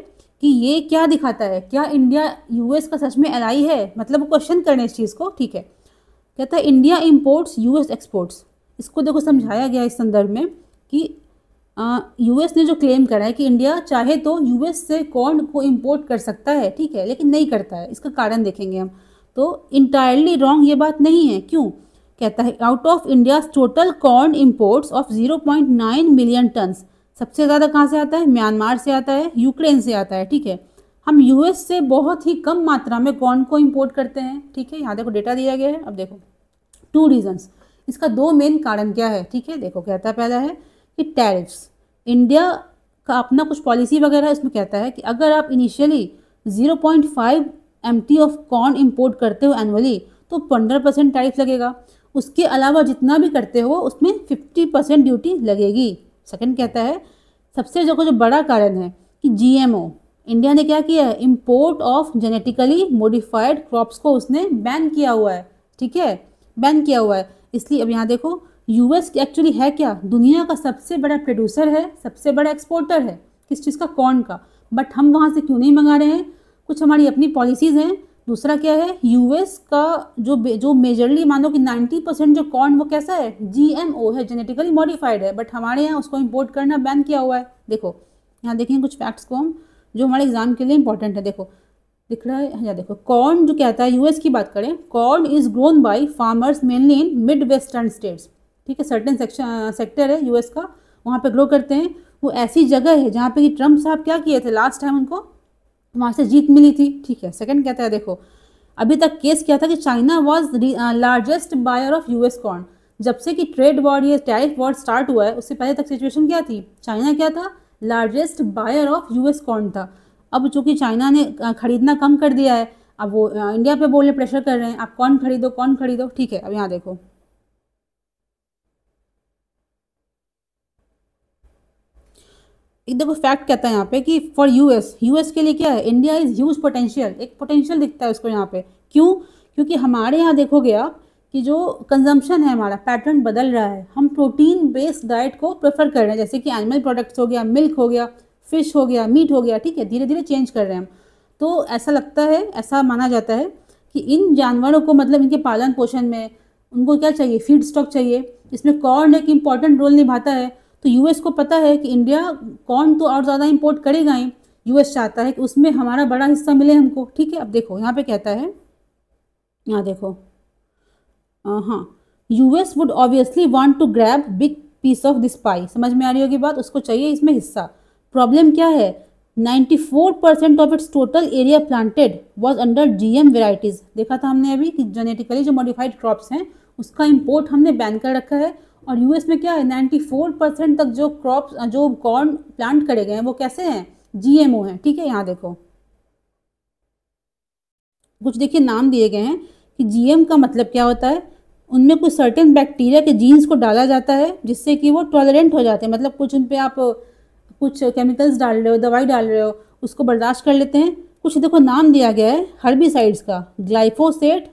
कि ये क्या दिखाता है, क्या इंडिया US का सच में एलाई है, मतलब वो क्वेश्चन करने इस चीज़ को, ठीक है। कहता है इंडिया इम्पोर्ट्स US एक्सपोर्ट्स, इसको देखो समझाया गया इस संदर्भ में कि US ने जो क्लेम करा है कि इंडिया चाहे तो US से कॉर्न को इंपोर्ट कर सकता है, ठीक है, लेकिन नहीं करता है, इसका कारण देखेंगे हम। तो इंटायरली रॉन्ग ये बात नहीं है, क्यों, कहता है out of India total corn imports of 0.9 million turns, सबसे ज़्यादा कहाँ से आता है, म्यांमार से आता है, यूक्रेन से आता है, ठीक है। हम US से बहुत ही कम मात्रा में कॉर्न को इंपोर्ट करते हैं, ठीक है। यहाँ देखो डेटा दिया गया है। अब देखो 2 रीजन्स, इसका 2 मेन कारण क्या है, ठीक है। देखो कहता है पहला है कि टैरिफ्स, इंडिया का अपना कुछ पॉलिसी वगैरह है, इसमें कहता है कि अगर आप initially 0.5 MT of corn import करते हो एनुअली तो 15% टैरिफ लगेगा, उसके अलावा जितना भी करते हो उसमें 50% ड्यूटी लगेगी। सेकंड कहता है सबसे जो बड़ा कारण है कि GMO इंडिया ने क्या किया है, import of genetically modified crops को उसने बैन किया हुआ है, ठीक है, बैन किया हुआ है। इसलिए अब यहाँ देखो यूएस एक्चुअली है क्या, दुनिया का सबसे बड़ा प्रोड्यूसर है, सबसे बड़ा एक्सपोर्टर है किस चीज़ का, कॉर्न का, बट हम वहाँ से क्यों नहीं मंगा रहे हैं, कुछ हमारी अपनी पॉलिसीज़ हैं। दूसरा क्या है, यूएस का जो मेजरली मानो कि 90% जो कॉर्न वो कैसा है, जीएमओ है, जेनेटिकली मॉडिफाइड है, बट हमारे यहाँ उसको इम्पोर्ट करना बैन किया हुआ है। देखो यहाँ देखेंगे कुछ फैक्ट्स को हम जो हमारे एग्जाम के लिए इंपॉर्टेंट है। देखो दिख रहा है यहाँ, देखो कॉर्न जो कहता है, यूएस की बात करें, corn is grown by farmers mainly in mid western states, ठीक है, सर्टेन सेक्टर है यूएस का, वहाँ पे ग्रो करते हैं। वो ऐसी जगह है जहाँ पे कि ट्रम्प साहब क्या किए थे लास्ट टाइम, उनको वहाँ से जीत मिली थी, ठीक है। सेकंड कहता है, देखो अभी तक केस किया था कि China was largest buyer of US corn. जब से कि ट्रेड वॉर या टैरिफ वॉर स्टार्ट हुआ है उससे पहले तक सिचुएशन क्या थी, चाइना क्या था, largest buyer of US corn था। अब चूंकि चाइना ने खरीदना कम कर दिया है, अब वो इंडिया पे बोलने प्रेशर कर रहे हैं, आप कॉर्न खरीदो, कॉर्न खरीदो, ठीक है। अब यहाँ देखो एक देखो फैक्ट कहता है यहाँ पे कि फॉर यूएस के लिए क्या है, इंडिया इज ह्यूज पोटेंशियल, एक पोटेंशियल दिखता है उसको यहाँ पे। क्यों, क्योंकि हमारे यहाँ देखोगे आप कि जो कंजम्पशन है हमारा पैटर्न बदल रहा है, हम प्रोटीन बेस्ड डाइट को प्रेफर कर रहे हैं, जैसे कि एनिमल प्रोडक्ट्स हो गया, मिल्क हो गया, फिश हो गया, मीट हो गया, ठीक है, धीरे धीरे चेंज कर रहे हैं हम। तो ऐसा लगता है, ऐसा माना जाता है कि इन जानवरों को मतलब इनके पालन पोषण में उनको क्या चाहिए, फीड स्टॉक चाहिए, इसमें कॉर्न एक इम्पॉर्टेंट रोल निभाता है। तो यूएस को पता है कि इंडिया कॉर्न तो और ज़्यादा इंपोर्ट करेगा ही, यूएस चाहता है कि उसमें हमारा बड़ा हिस्सा मिले हमको, ठीक है। अब देखो यहाँ पे कहता है, यहाँ देखो हाँ, US would obviously want to grab big piece of this pie, समझ में आ रही होगी बात, उसको चाहिए इसमें हिस्सा। प्रॉब्लम क्या है, 94% of its total area planted was under GM varieties, देखा था हमने अभी कि जेनेटिकली जो मॉडिफाइड क्रॉप्स हैं उसका इम्पोर्ट हमने बैन कर रखा है। और यूएस में क्या है, 94% तक जो क्रॉप्स जो कॉर्न प्लांट करे गए हैं वो कैसे हैं, जीएमओ हैं, ठीक है। यहाँ देखो कुछ देखिए नाम दिए गए हैं कि जीएम का मतलब क्या होता है, उनमें कुछ सर्टेन बैक्टीरिया के जीन्स को डाला जाता है जिससे कि वो टॉलरेंट हो जाते हैं, मतलब कुछ उन पे आप कुछ केमिकल्स डाल रहे हो, दवाई डाल रहे हो, उसको बर्दाश्त कर लेते हैं। कुछ देखो नाम दिया गया है हर्बिसाइड्स का, ग्लाइफोसेट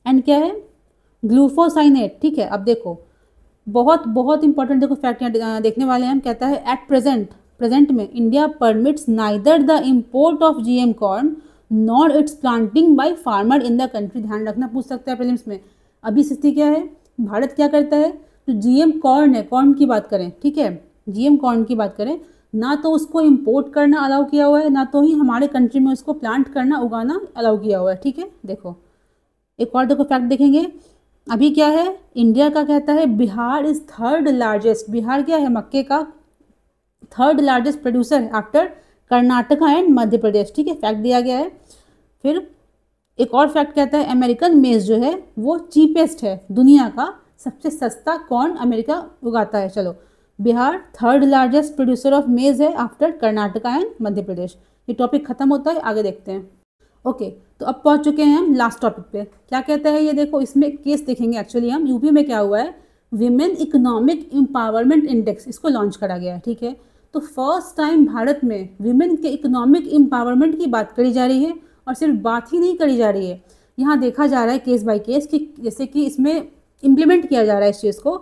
एंड क्या है, ग्लूफोसाइनेट, ठीक है। अब देखो बहुत बहुत इंपॉर्टेंट देखो फैक्ट यहाँ देखने वाले हैं हम, कहता है एट प्रेजेंट में India permits neither the import of GM corn nor it's planting by farmer in the country, ध्यान रखना पूछ सकता है प्रीलिम्स में। अभी स्थिति क्या है, भारत क्या करता है, तो जीएम कॉर्न है, कॉर्न की बात करें, ठीक है, जीएम कॉर्न की बात करें, ना तो उसको इम्पोर्ट करना अलाउ किया हुआ है, ना तो ही हमारे कंट्री में उसको प्लांट करना, उगाना अलाउ किया हुआ है, ठीक है। देखो एक और देखो फैक्ट देखेंगे, अभी क्या है, इंडिया का कहता है Bihar is third largest, Bihar क्या है, मक्के का थर्ड लार्जेस्ट प्रोड्यूसर है आफ्टर कर्नाटका एंड मध्य प्रदेश, ठीक है, फैक्ट दिया गया है। फिर एक और फैक्ट कहता है अमेरिकन मेज जो है वो चीपेस्ट है, दुनिया का सबसे सस्ता कॉर्न अमेरिका उगाता है। चलो Bihar third largest producer of मेज है आफ्टर कर्नाटका एंड मध्य प्रदेश। ये टॉपिक खत्म होता है, आगे देखते हैं। ओके तो अब पहुंच चुके हैं हम लास्ट टॉपिक पे। क्या कहता है ये देखो, इसमें केस देखेंगे एक्चुअली हम, यूपी में क्या हुआ है, विमेन इकोनॉमिक एम्पावरमेंट इंडेक्स इसको लॉन्च करा गया है, ठीक है। तो फर्स्ट टाइम भारत में विमेन के इकोनॉमिक एम्पावरमेंट की बात करी जा रही है, और सिर्फ बात ही नहीं करी जा रही है, यहाँ देखा जा रहा है केस बाय केस कि जैसे कि इसमें इम्प्लीमेंट किया जा रहा है इस चीज़ को,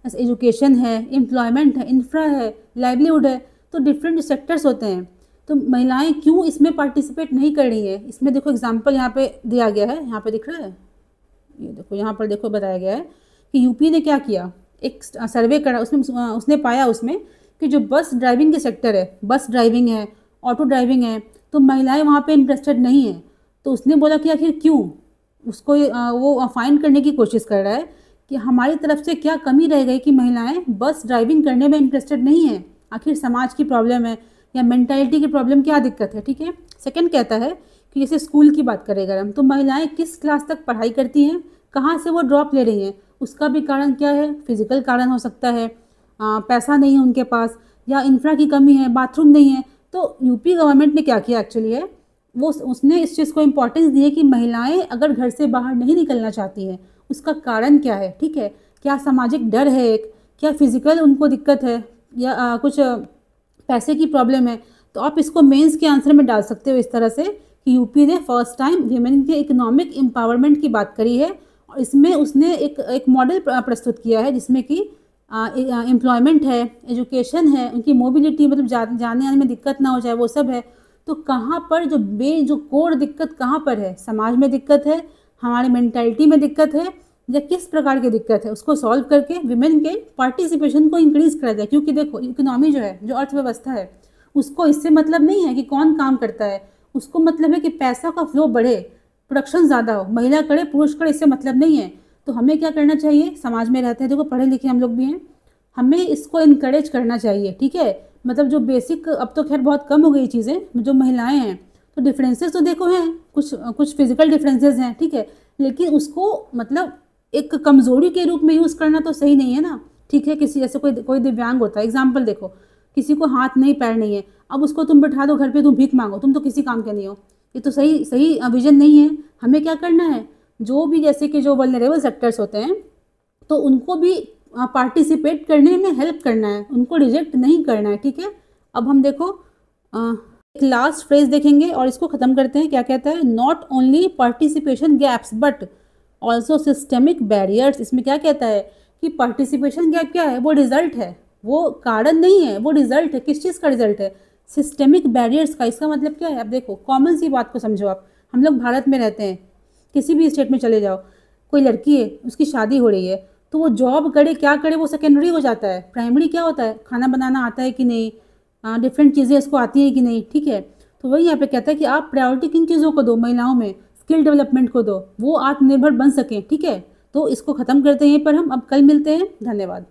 जैसे एजुकेशन है, एम्प्लॉयमेंट है, इंफ्रा है, लाइवलीहुड है, तो डिफरेंट सेक्टर्स होते हैं। तो महिलाएं क्यों इसमें पार्टिसिपेट नहीं कर रही है, इसमें देखो एग्जांपल यहाँ पे दिया गया है, यहाँ पे दिख रहा है, ये देखो यहाँ पर देखो बताया गया है कि यूपी ने क्या किया, एक सर्वे करा, उसमें उसने पाया उसमें कि जो बस ड्राइविंग के सेक्टर है, बस ड्राइविंग है, ऑटो ड्राइविंग है, तो महिलाएं वहाँ पे इंटरेस्टेड नहीं है। तो उसने बोला कि आखिर क्यों, उसको वो फाइंड करने की कोशिश कर रहा है कि हमारी तरफ से क्या कमी रह गई कि महिलाएं बस ड्राइविंग करने में इंटरेस्टेड नहीं है, आखिर समाज की प्रॉब्लम है या मेंटालिटी की प्रॉब्लम, क्या दिक्कत है, ठीक है। सेकंड कहता है कि जैसे स्कूल की बात करें अगर हम, तो महिलाएं किस क्लास तक पढ़ाई करती हैं, कहाँ से वो ड्रॉप ले रही हैं, उसका भी कारण क्या है, फिजिकल कारण हो सकता है, पैसा नहीं है उनके पास, या इंफ्रा की कमी है, बाथरूम नहीं है। तो यूपी गवर्नमेंट ने क्या किया एक्चुअली है, वो उसने इस चीज़ को इम्पोर्टेंस दी है कि महिलाएं अगर घर से बाहर नहीं निकलना चाहती हैं, उसका कारण क्या है, ठीक है, क्या सामाजिक डर है एक, क्या फिजिकल उनको दिक्कत है, या कुछ पैसे की प्रॉब्लम है, तो आप इसको मेंस के आंसर में डाल सकते हो इस तरह से कि यूपी ने फर्स्ट टाइम वीमेन के इकोनॉमिक एम्पावरमेंट की बात करी है और इसमें उसने एक मॉडल प्रस्तुत किया है जिसमें कि एम्प्लॉयमेंट है, एजुकेशन है, उनकी मोबिलिटी मतलब जाने आने में दिक्कत ना हो जाए, वो सब है। तो कहाँ पर जो कोर दिक्कत कहाँ पर है, समाज में दिक्कत है, हमारी मेंटालिटी में दिक्कत है या किस प्रकार की दिक्कत है, उसको सॉल्व करके विमेन के पार्टिसिपेशन को इंक्रीज करा जाए। क्योंकि देखो इकोनॉमी जो है, जो अर्थव्यवस्था है, उसको इससे मतलब नहीं है कि कौन काम करता है, उसको मतलब है कि पैसा का फ्लो बढ़े, प्रोडक्शन ज़्यादा हो, महिला करे पुरुष करे, इससे मतलब नहीं है। तो हमें क्या करना चाहिए, समाज में रहते हैं, देखो पढ़े लिखे हम लोग भी हैं, हमें इसको इनकरेज करना चाहिए, ठीक है। मतलब जो बेसिक, अब तो खैर बहुत कम हो गई चीज़ें, जो महिलाएं हैं तो डिफरेंसेस तो देखो हैं, कुछ फिजिकल डिफरेंसेस हैं, ठीक है, लेकिन उसको मतलब एक कमज़ोरी के रूप में यूज़ करना तो सही नहीं है ना, ठीक है। किसी जैसे कोई दिव्यांग होता है, एग्जाम्पल देखो, किसी को हाथ नहीं पैर नहीं है, अब उसको तुम बैठा दो घर पे, तुम भीख मांगो, तुम तो किसी काम के नहीं हो, ये तो सही विजन नहीं है। हमें क्या करना है, जो भी जैसे कि जो वल्नरेबल सेक्टर्स होते हैं तो उनको भी पार्टिसिपेट करने में हेल्प करना है, उनको रिजेक्ट नहीं करना है, ठीक है। अब हम देखो एक लास्ट फ्रेज देखेंगे और इसको ख़त्म करते हैं। क्या कहता है, not only participation gaps but also systemic barriers. इसमें क्या कहता है कि पार्टिसिपेशन गैप क्या है, वो रिजल्ट है, वो कारण नहीं है, वो रिजल्ट है। किस चीज़ का रिजल्ट है, सिस्टेमिक बैरियर्स का। इसका मतलब क्या है, अब देखो कॉमन सी बात को समझो आप, हम लोग भारत में रहते हैं, किसी भी स्टेट में चले जाओ, कोई लड़की है, उसकी शादी हो रही है, तो वो जॉब करे क्या करे वो सेकेंडरी हो जाता है। प्राइमरी क्या होता है, खाना बनाना आता है कि नहीं, डिफरेंट चीज़ें इसको आती हैं कि नहीं, ठीक है। तो वही यहाँ पे कहता है कि आप प्रायोरिटी किन चीज़ों को दो, महिलाओं में स्किल डेवलपमेंट को दो, वो आत्मनिर्भर बन सकें, ठीक है। तो इसको ख़त्म करते हैं यहीं पर हम, अब कल मिलते हैं, धन्यवाद।